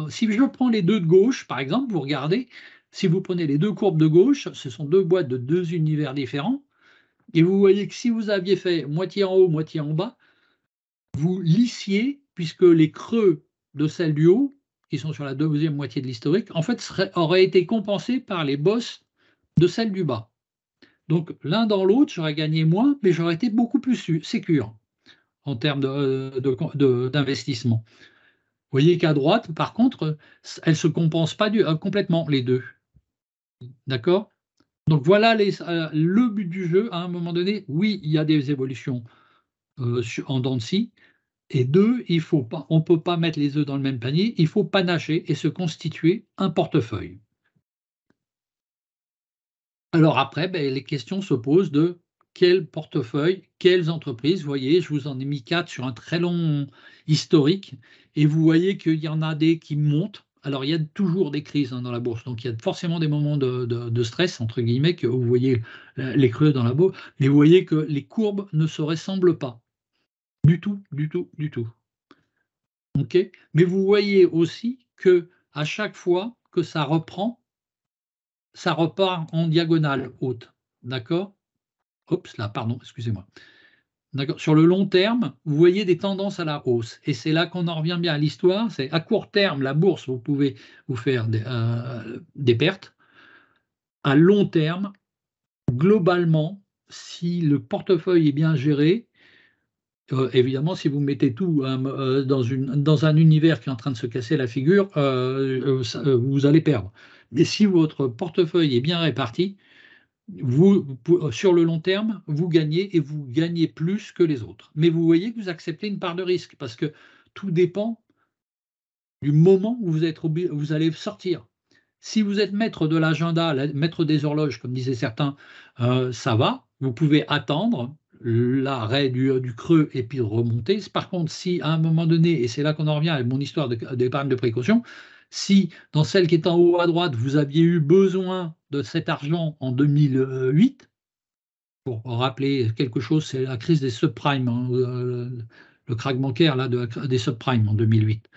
Si je prends les deux de gauche, par exemple, vous regardez, si vous prenez les deux courbes de gauche, ce sont deux boîtes de deux univers différents, et vous voyez que si vous aviez fait moitié en haut, moitié en bas, vous lissiez, puisque les creux de celle du haut, qui sont sur la deuxième moitié de l'historique, en fait, auraient été compensés par les bosses de celle du bas. Donc, l'un dans l'autre, j'aurais gagné moins, mais j'aurais été beaucoup plus sécure en termes d'investissement. Vous voyez qu'à droite, par contre, elles ne se compensent pas complètement, les deux. D'accord? Donc, voilà le but du jeu. À un moment donné, oui, il y a des évolutions en dents de scie, et deux, on ne peut pas mettre les œufs dans le même panier, il faut panacher et se constituer un portefeuille. Alors après, les questions se posent de quel portefeuille, quelles entreprises. Vous voyez, je vous en ai mis 4 sur un très long historique, et vous voyez qu'il y en a des qui montent. Alors, il y a toujours des crises dans la bourse, donc il y a forcément des moments de stress, entre guillemets, que vous voyez les creux dans la bourse, mais vous voyez que les courbes ne se ressemblent pas. Du tout, du tout, du tout. Okay, mais vous voyez aussi que à chaque fois que ça reprend, ça repart en diagonale haute. D'accord? Oups, là, pardon, excusez-moi. Sur le long terme, vous voyez des tendances à la hausse. Et c'est là qu'on en revient bien à l'histoire. C'est à court terme, la bourse, vous pouvez vous faire des pertes. À long terme, globalement, si le portefeuille est bien géré, évidemment, si vous mettez tout dans un univers qui est en train de se casser la figure, vous allez perdre. Mais si votre portefeuille est bien réparti, sur le long terme, vous gagnez et vous gagnez plus que les autres. Mais vous voyez que vous acceptez une part de risque parce que tout dépend du moment où vous allez sortir. Si vous êtes maître de l'agenda, maître des horloges, comme disaient certains, ça va, vous pouvez attendre l'arrêt du creux et puis remonter. Par contre, si à un moment donné, et c'est là qu'on en revient avec mon histoire d'épargne de précaution, si dans celle qui est en haut à droite, vous aviez eu besoin de cet argent en 2008, pour rappeler quelque chose, c'est la crise des subprimes, hein, le krach bancaire là, des subprimes en 2008.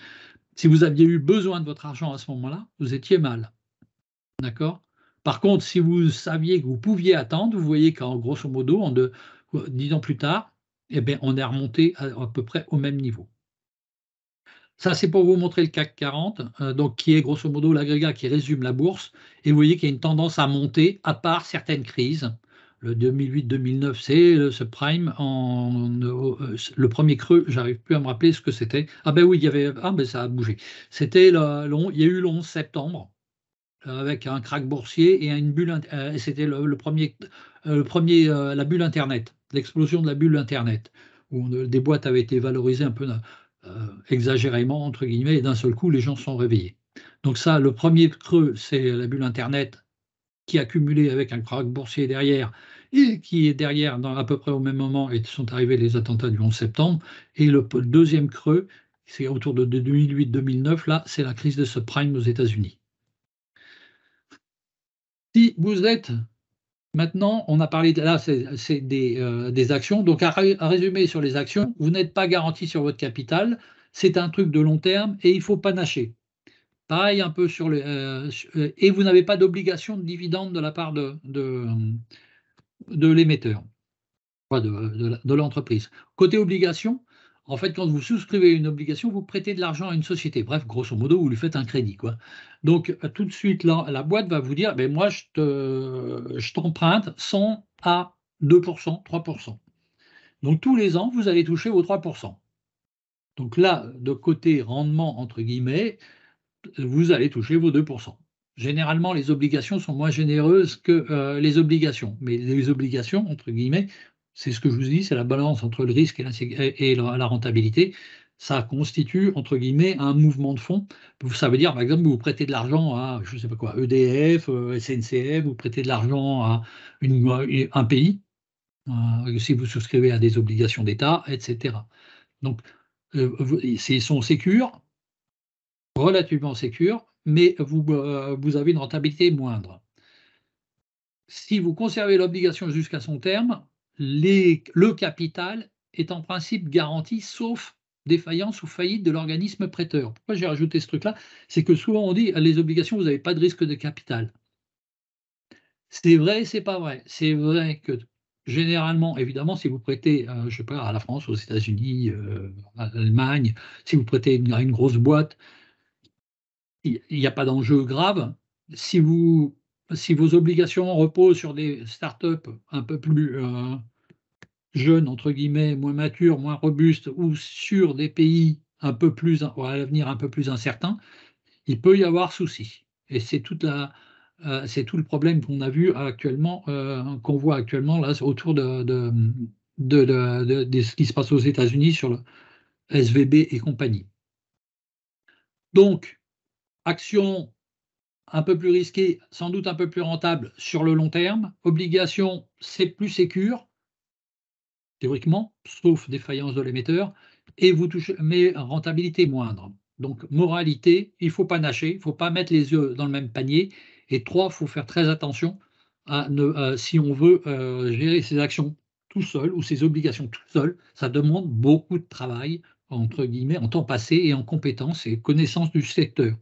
Si vous aviez eu besoin de votre argent à ce moment-là, vous étiez mal. D'accord? Par contre, si vous saviez que vous pouviez attendre, vous voyez qu'en grosso modo, 10 ans plus tard, eh bien, on est remonté à peu près au même niveau. Ça, c'est pour vous montrer le CAC 40, donc, qui est grosso modo l'agrégat qui résume la bourse. Et vous voyez qu'il y a une tendance à monter, à part certaines crises. Le 2008-2009, c'est le subprime. Le premier creux, j'arrive plus à me rappeler ce que c'était. Ah ben oui, ça a bougé. Il y a eu le 11 septembre, avec un krach boursier et une bulle. C'était le premier, la bulle Internet, l'explosion de la bulle Internet, où des boîtes avaient été valorisées un peu exagérément, entre guillemets, et d'un seul coup, les gens se sont réveillés. Donc ça, le premier creux, c'est la bulle Internet qui a cumulé avec un krach boursier derrière, et qui est derrière, à peu près au même moment, et sont arrivés les attentats du 11 septembre. Et le deuxième creux, c'est autour de 2008-2009, là, c'est la crise de subprime aux États-Unis. Si vous êtes maintenant, on a parlé, là, c'est des actions. Donc, à résumer sur les actions, vous n'êtes pas garanti sur votre capital. C'est un truc de long terme et il ne faut pas nager. Pareil un peu et vous n'avez pas d'obligation de dividende de la part de l'émetteur, de l'entreprise. Côté obligation, en fait, quand vous souscrivez une obligation, vous prêtez de l'argent à une société. Bref, grosso modo, vous lui faites un crédit, quoi. Donc, tout de suite, là, la boîte va vous dire, ben, moi, je t'emprunte 100 à 2%, 3%. Donc, tous les ans, vous allez toucher vos 3%. Donc là, de côté rendement, entre guillemets, vous allez toucher vos 2%. Généralement, les obligations sont moins généreuses que les obligations. Mais les obligations, entre guillemets, c'est ce que je vous dis, c'est la balance entre le risque et la rentabilité. Ça constitue, entre guillemets, un mouvement de fonds. Ça veut dire, par exemple, vous prêtez de l'argent à, je ne sais pas quoi, EDF, SNCF, vous prêtez de l'argent à un pays, si vous souscrivez à des obligations d'État, etc. Donc, ils sont sécures, relativement sécures, mais vous avez une rentabilité moindre. Si vous conservez l'obligation jusqu'à son terme, le capital est en principe garanti, sauf défaillance ou faillite de l'organisme prêteur. Pourquoi j'ai rajouté ce truc-là? C'est que souvent on dit les obligations, vous n'avez pas de risque de capital. C'est vrai et c'est pas vrai. C'est vrai que généralement, évidemment, si vous prêtez, je sais pas, à la France, aux États-Unis, à l'Allemagne, si vous prêtez à une grosse boîte, il n'y a pas d'enjeu grave. Si vos obligations reposent sur des startups un peu plus jeunes, entre guillemets, moins matures, moins robustes, ou sur des pays un peu plus, à l'avenir un peu plus incertain, il peut y avoir souci. Et c'est tout le problème qu'on a vu actuellement, qu'on voit actuellement là, autour de ce qui se passe aux États-Unis sur le SVB et compagnie. Donc, action un peu plus risqué, sans doute un peu plus rentable sur le long terme. Obligation, c'est plus sécure, théoriquement, sauf défaillance de l'émetteur, et vous touchez, mais rentabilité moindre. Donc, moralité, il ne faut pas nager, il ne faut pas mettre les œufs dans le même panier. Et 3, il faut faire très attention si on veut gérer ses actions tout seul ou ses obligations tout seul, ça demande beaucoup de travail, entre guillemets, en temps passé et en compétences et connaissance du secteur.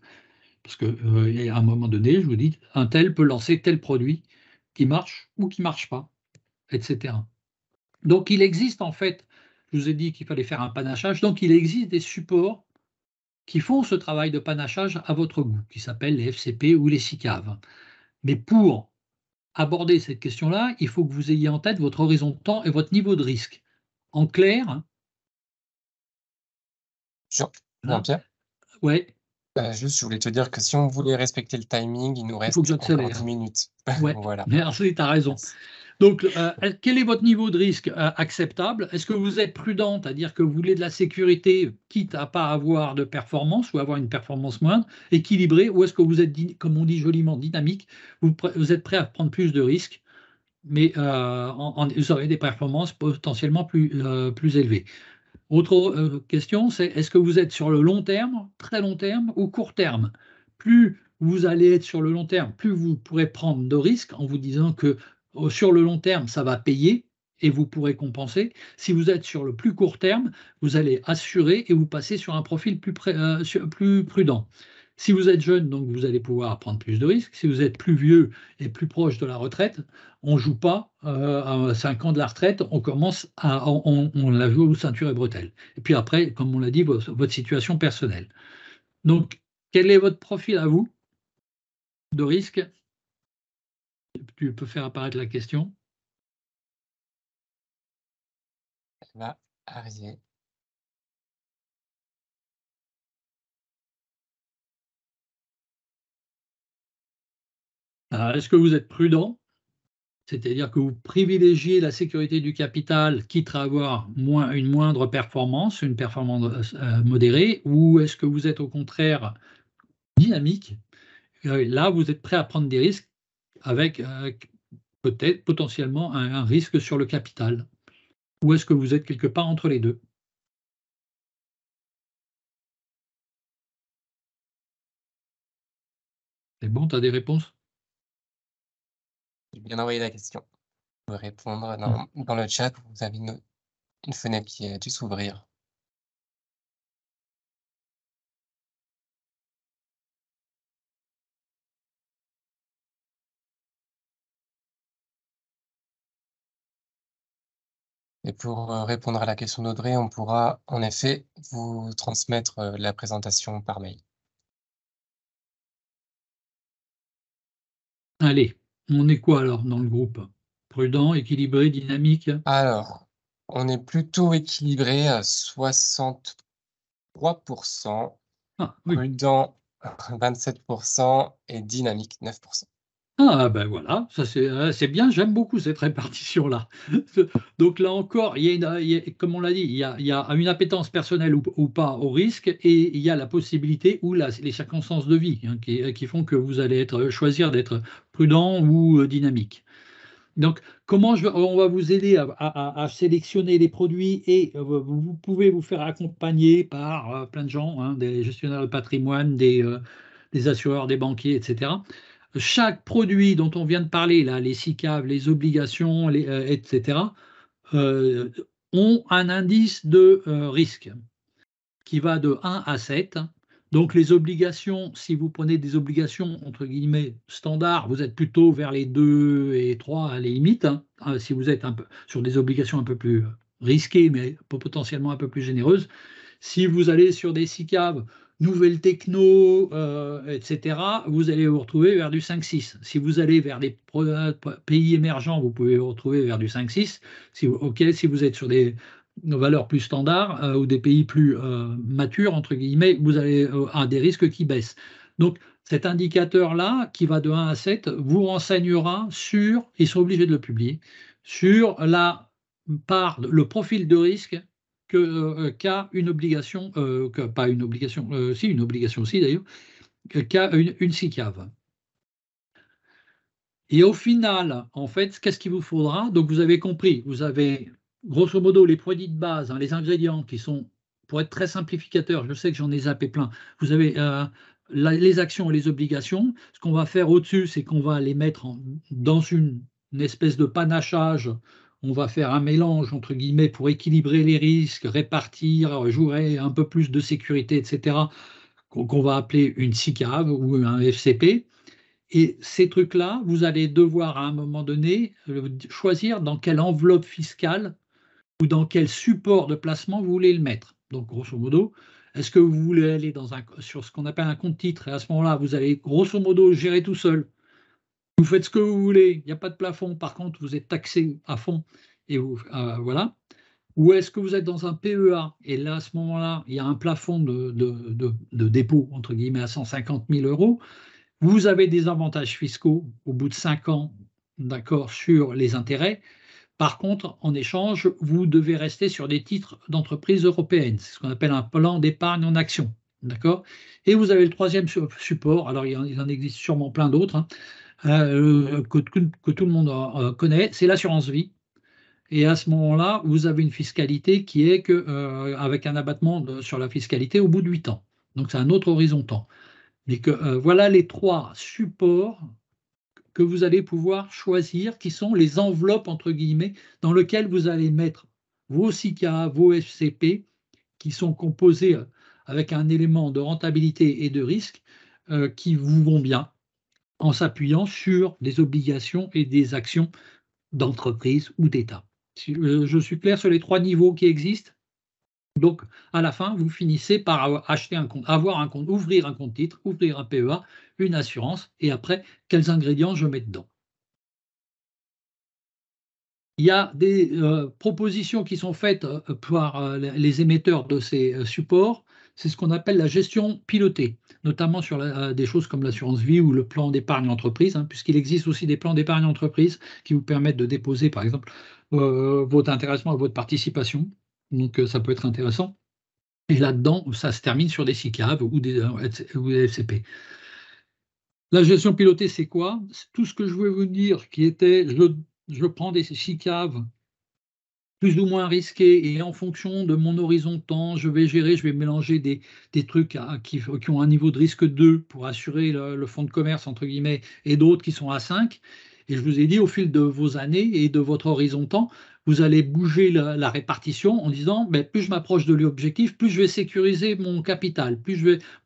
Parce qu'à un moment donné, je vous dis, un tel peut lancer tel produit qui marche ou qui ne marche pas, etc. Donc, il existe en fait, je vous ai dit qu'il fallait faire un panachage, donc il existe des supports qui font ce travail de panachage à votre goût, qui s'appellent les FCP ou les SICAV. Mais pour aborder cette question-là, il faut que vous ayez en tête votre horizon de temps et votre niveau de risque. En clair, hein, Jean-Pierre, ouais, juste, je voulais te dire que si on voulait respecter le timing, il nous il faut que reste encore 10 j'accélère. minutes. Ouais, Voilà. merci, tu as raison. Merci. Donc, quel est votre niveau de risque acceptable? Est-ce que vous êtes prudent, c'est-à-dire que vous voulez de la sécurité, quitte à pas avoir de performance ou avoir une performance moindre, équilibrée, ou est-ce que vous êtes, comme on dit joliment, dynamique, vous êtes prêt à prendre plus de risques, mais vous aurez des performances potentiellement plus élevées? Autre question, c'est est-ce que vous êtes sur le long terme, très long terme ou court terme? Plus vous allez être sur le long terme, plus vous pourrez prendre de risques en vous disant que sur le long terme, ça va payer et vous pourrez compenser. Si vous êtes sur le plus court terme, vous allez assurer et vous passez sur un profil plus prudent. Si vous êtes jeune, donc vous allez pouvoir prendre plus de risques. Si vous êtes plus vieux et plus proche de la retraite, on ne joue pas à 5 ans de la retraite, on la joue aux ceintures et bretelles. Et puis après, comme on l'a dit, votre situation personnelle. Donc, quel est votre profil à vous de risque? Tu peux faire apparaître la question. Elle va arriver. Est-ce que vous êtes prudent? C'est-à-dire que vous privilégiez la sécurité du capital, quitte à avoir une moindre performance, une performance modérée, ou est-ce que vous êtes au contraire dynamique? Là, vous êtes prêt à prendre des risques avec peut-être potentiellement un risque sur le capital. Ou est-ce que vous êtes quelque part entre les deux? C'est bon, tu as des réponses? J'ai bien envoyé la question. Vous pouvez répondre Hmm. dans le chat, vous avez une fenêtre qui a dû s'ouvrir. Et pour répondre à la question d'Audrey, on pourra en effet vous transmettre la présentation par mail. Allez, on est quoi alors dans le groupe? Prudent, équilibré, dynamique? Alors, on est plutôt équilibré à 63%, Ah oui. prudent 27% et dynamique 9%. Ah ben voilà, ça c'est bien, j'aime beaucoup cette répartition-là. Donc là encore, comme on l'a dit, il y a une appétence personnelle ou pas au risque, et il y a la possibilité ou les circonstances de vie hein, qui font que vous allez choisir d'être prudent ou dynamique. Donc, on va vous aider à sélectionner les produits, et vous pouvez vous faire accompagner par plein de gens, hein, des gestionnaires de patrimoine, des assureurs, des banquiers, etc. Chaque produit dont on vient de parler, là, les SICAV, les obligations, etc., euh, ont un indice de risque qui va de 1 à 7. Donc les obligations, si vous prenez des obligations entre guillemets standards, vous êtes plutôt vers les 2 et 3 à la limite, hein. Si vous êtes un peu sur des obligations un peu plus risquées, mais potentiellement un peu plus généreuses. Si vous allez sur des SICAV, nouvelles techno, etc., vous allez vous retrouver vers du 5-6. Si vous allez vers des pays émergents, vous pouvez vous retrouver vers du 5-6. Si vous êtes sur des valeurs plus standards ou des pays plus matures, entre guillemets, vous avez des risques qui baissent. Donc, cet indicateur-là, qui va de 1 à 7, vous renseignera sur, ils sont obligés de le publier, sur le profil de risque qu'a une obligation, pas une obligation, si une obligation aussi d'ailleurs, qu'a une SICAV. Et au final, en fait, qu'est-ce qu'il vous faudra? Donc vous avez compris, vous avez grosso modo les produits de base, hein, les ingrédients qui sont, pour être très simplificateur, je sais que j'en ai zappé plein, vous avez les actions et les obligations. Ce qu'on va faire au-dessus, c'est qu'on va les mettre dans une espèce de panachage. On va faire un mélange, entre guillemets, pour équilibrer les risques, répartir, jouer un peu plus de sécurité, etc., qu'on va appeler une SICAV ou un FCP. Et ces trucs-là, vous allez devoir à un moment donné choisir dans quelle enveloppe fiscale ou dans quel support de placement vous voulez le mettre. Donc, grosso modo, est-ce que vous voulez aller sur ce qu'on appelle un compte titre et à ce moment-là, vous allez grosso modo gérer tout seul. Vous faites ce que vous voulez, il n'y a pas de plafond. Par contre, vous êtes taxé à fond et voilà. Ou est-ce que vous êtes dans un PEA et là, à ce moment-là, il y a un plafond de dépôt, entre guillemets, à 150 000 €. Vous avez des avantages fiscaux au bout de 5 ans, d'accord, sur les intérêts. Par contre, en échange, vous devez rester sur des titres d'entreprise européennes. C'est ce qu'on appelle un plan d'épargne en action. D'accord. Et vous avez le troisième support. Alors, il en existe sûrement plein d'autres, hein, que tout le monde connaît. C'est l'assurance vie. Et à ce moment-là, vous avez une fiscalité qui est avec un abattement sur la fiscalité au bout de 8 ans. Donc, c'est un autre horizon temps. Mais voilà les 3 supports que vous allez pouvoir choisir, qui sont les enveloppes, entre guillemets, dans lesquelles vous allez mettre vos SICA, vos FCP, qui sont composés avec un élément de rentabilité et de risque qui vous vont bien, en s'appuyant sur des obligations et des actions d'entreprise ou d'État. Je suis clair sur les 3 niveaux qui existent. Donc, à la fin, vous finissez par acheter un compte, avoir un compte, ouvrir un compte titre, ouvrir un PEA, une assurance, et après, quels ingrédients je mets dedans. Il y a des propositions qui sont faites par les émetteurs de ces supports. C'est ce qu'on appelle la gestion pilotée, notamment sur des choses comme l'assurance vie ou le plan d'épargne entreprise, hein, puisqu'il existe aussi des plans d'épargne entreprise qui vous permettent de déposer, par exemple, votre intéressement et votre participation. Donc, ça peut être intéressant. Et là-dedans, ça se termine sur des SICAV ou des FCP. La gestion pilotée, c'est quoi? C'est tout ce que je voulais vous dire, qui était, je prends des SICAV plus ou moins risqués et en fonction de mon horizon de temps, je vais mélanger des trucs qui ont un niveau de risque 2 pour assurer le fonds de commerce, entre guillemets, et d'autres qui sont à 5. Et je vous ai dit, au fil de vos années et de votre horizon de temps, vous allez bouger la répartition en disant, ben, plus je m'approche de l'objectif, plus je vais sécuriser mon capital,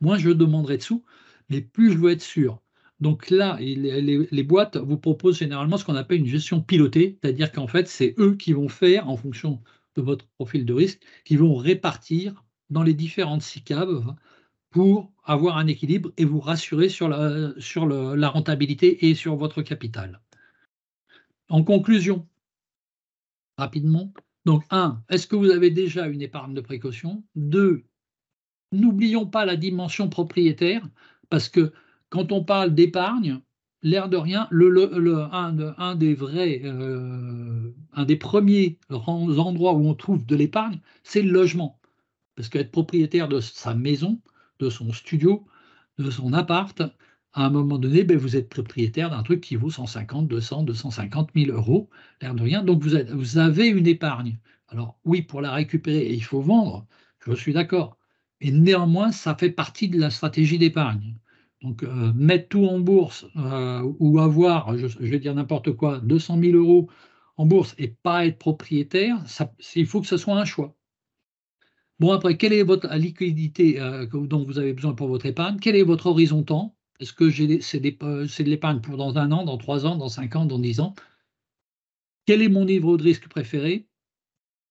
moins je demanderai de sous, mais plus je veux être sûr. Donc là, les boîtes vous proposent généralement ce qu'on appelle une gestion pilotée, c'est-à-dire qu'en fait, c'est eux qui vont faire, en fonction de votre profil de risque, qui vont répartir dans les différentes SICAV pour avoir un équilibre et vous rassurer sur la rentabilité et sur votre capital. En conclusion, rapidement, donc 1, est-ce que vous avez déjà une épargne de précaution? 2, n'oublions pas la dimension propriétaire, parce que quand on parle d'épargne, l'air de rien, un des premiers endroits où on trouve de l'épargne, c'est le logement. Parce qu'être propriétaire de sa maison, de son studio, de son appart, à un moment donné, ben, vous êtes propriétaire d'un truc qui vaut 150, 200, 250 000 €, l'air de rien. Donc vous avez une épargne. Alors oui, pour la récupérer, il faut vendre, je suis d'accord. Et néanmoins, ça fait partie de la stratégie d'épargne. Donc mettre tout en bourse ou avoir, je vais dire n'importe quoi, 200 000 € en bourse et pas être propriétaire, il faut que ce soit un choix. Bon, après, quelle est votre liquidité dont vous avez besoin pour votre épargne? Quel est votre horizon temps? Est-ce que c'est de l'épargne pour dans 1 an, dans 3 ans, dans 5 ans, dans 10 ans? Quel est mon niveau de risque préféré?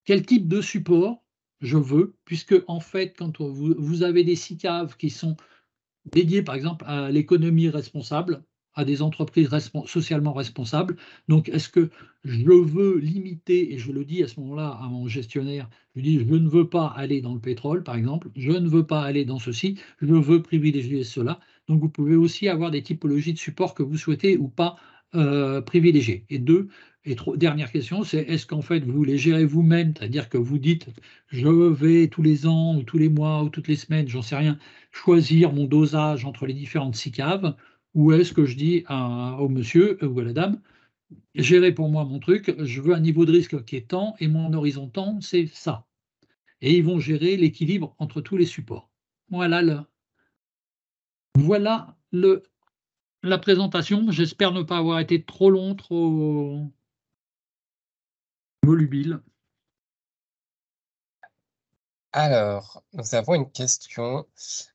Quel type de support je veux? Puisque, en fait, quand vous avez des SICAV qui sont dédiés, par exemple, à l'économie responsable, à des entreprises socialement responsables. Donc, est-ce que je veux limiter, et je le dis à ce moment-là à mon gestionnaire, je lui dis, je ne veux pas aller dans le pétrole, par exemple, je ne veux pas aller dans ceci, je veux privilégier cela. Donc, vous pouvez aussi avoir des typologies de support que vous souhaitez ou pas privilégier. Et dernière question, c'est est-ce qu'en fait, vous les gérez vous-même, c'est-à-dire que vous dites, je vais tous les ans, ou tous les mois, ou toutes les semaines, j'en sais rien, choisir mon dosage entre les différentes SICAV, ou est-ce que je dis au monsieur ou à la dame, gérez pour moi mon truc, je veux un niveau de risque qui est tant et mon horizon temps, c'est ça. Et ils vont gérer l'équilibre entre tous les supports. Voilà la présentation. J'espère ne pas avoir été trop long, trop volubile. Alors, nous avons une question.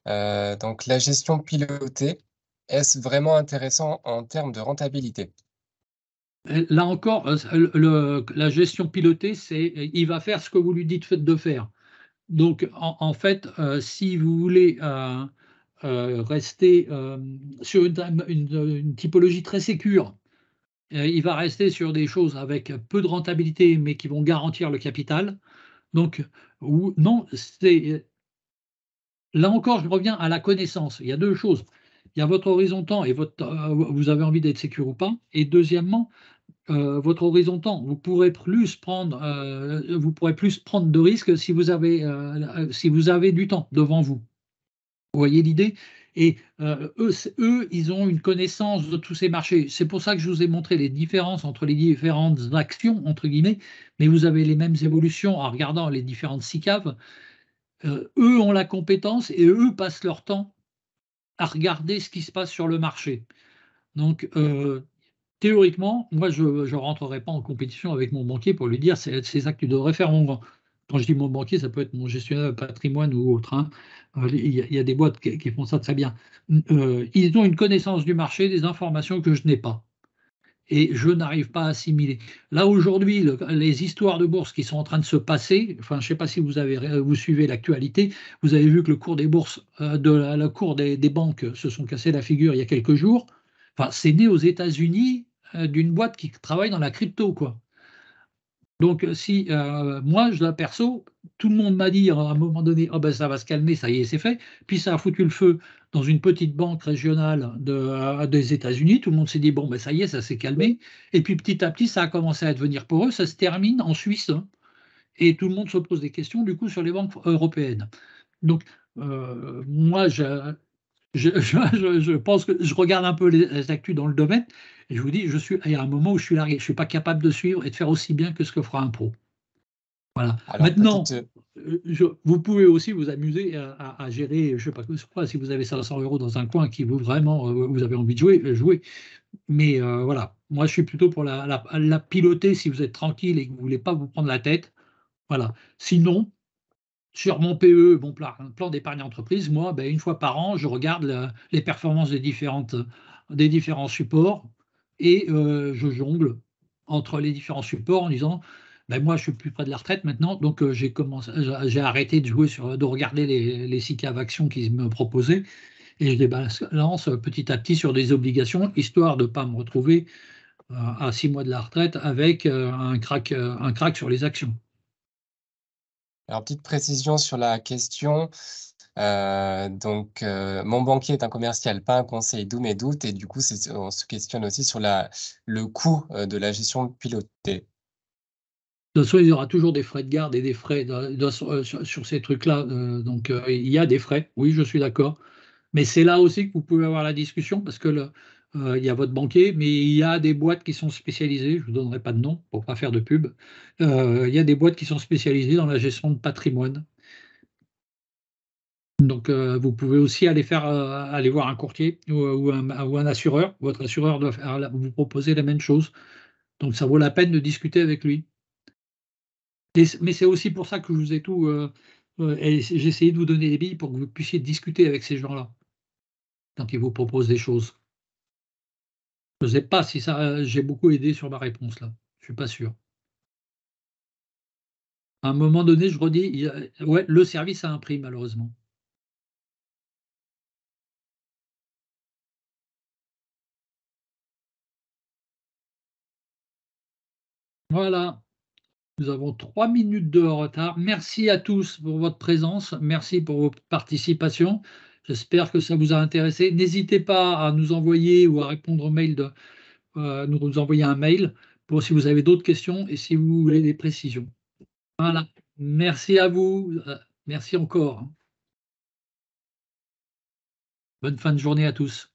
Donc, la gestion pilotée, est-ce vraiment intéressant en termes de rentabilité? Là encore, la gestion pilotée, c'est il va faire ce que vous lui dites de faire. Donc en fait, si vous voulez rester sur une typologie très sécure, il va rester sur des choses avec peu de rentabilité, mais qui vont garantir le capital. Donc, ou non, c'est là encore, je reviens à la connaissance. Il y a deux choses. Il y a votre horizon temps et vous avez envie d'être sécure ou pas. Et deuxièmement, votre horizon temps, vous pourrez plus prendre de risques si vous avez du temps devant vous. Vous voyez l'idée? Et eux, ils ont une connaissance de tous ces marchés. C'est pour ça que je vous ai montré les différences entre les différentes actions, entre guillemets, mais vous avez les mêmes évolutions en regardant les différentes SICAV. Eux ont la compétence et eux passent leur temps à regarder ce qui se passe sur le marché. Donc, théoriquement, moi, je ne rentrerai pas en compétition avec mon banquier pour lui dire c'est ça que tu devrais faire. Quand je dis mon banquier, ça peut être mon gestionnaire de patrimoine ou autre, hein. Il y a des boîtes qui font ça très bien. Ils ont une connaissance du marché, des informations que je n'ai pas. Et je n'arrive pas à assimiler. Là, aujourd'hui, les histoires de bourse qui sont en train de se passer, enfin, je ne sais pas si vous suivez l'actualité, vous avez vu que le cours des bourses, le cours des banques se sont cassés la figure il y a quelques jours. Enfin, c'est né aux États-Unis d'une boîte qui travaille dans la crypto, quoi. Donc, si moi, je l'aperçois, tout le monde m'a dit à un moment donné, oh ben, ça va se calmer, ça y est, c'est fait. Puis ça a foutu le feu dans une petite banque régionale des États-Unis. Tout le monde s'est dit, bon, ben, ça y est, ça s'est calmé. Et puis petit à petit, ça a commencé à devenir pour eux. Ça se termine en Suisse, hein. Et tout le monde se pose des questions, du coup, sur les banques européennes. Donc, moi, je pense que je regarde un peu les actus dans le domaine et je vous dis, il y a un moment où je suis largué. Je ne suis pas capable de suivre et de faire aussi bien que ce que fera un pro. Voilà. Alors Maintenant, peut-être, vous pouvez aussi vous amuser à gérer, je ne sais pas si vous avez 500 € dans un coin qui vous vraiment, vous avez envie de jouer. Mais voilà, moi je suis plutôt pour la piloter si vous êtes tranquille et que vous ne voulez pas vous prendre la tête. Voilà. Sinon, sur mon PE, mon plan d'épargne entreprise, moi, ben, une fois par an, je regarde les performances des différents supports et je jongle entre les différents supports en disant ben, moi, je suis plus près de la retraite maintenant, donc j'ai arrêté de regarder les SICAV actions qu'ils me proposaient et je les balance petit à petit sur des obligations, histoire de ne pas me retrouver à 6 mois de la retraite avec un crack sur les actions. alors petite précision sur la question. Mon banquier est un commercial, pas un conseil, d'où mes doutes. Et du coup, on se questionne aussi sur le coût de la gestion pilotée. De toute façon, il y aura toujours des frais de garde et des frais sur ces trucs-là. Donc, il y a des frais, oui, je suis d'accord. Mais c'est là aussi que vous pouvez avoir la discussion parce que il y a votre banquier, mais il y a des boîtes qui sont spécialisées, je ne vous donnerai pas de nom pour ne pas faire de pub. Il y a des boîtes qui sont spécialisées dans la gestion de patrimoine. Donc, vous pouvez aussi aller voir un courtier ou un assureur. Votre assureur doit vous proposer la même chose. Donc, ça vaut la peine de discuter avec lui. Mais c'est aussi pour ça que je vous ai j'ai essayé de vous donner des billes pour que vous puissiez discuter avec ces gens-là quand ils vous proposent des choses. Je ne sais pas si j'ai beaucoup aidé sur ma réponse là. Je ne suis pas sûr. À un moment donné, je redis, ouais, le service a un prix malheureusement. Voilà, nous avons 3 minutes de retard. Merci à tous pour votre présence. Merci pour votre participation. J'espère que ça vous a intéressé. N'hésitez pas à nous envoyer ou à répondre au mail nous envoyer un mail pour si vous avez d'autres questions et si vous voulez des précisions. Voilà. Merci à vous. Merci encore. Bonne fin de journée à tous.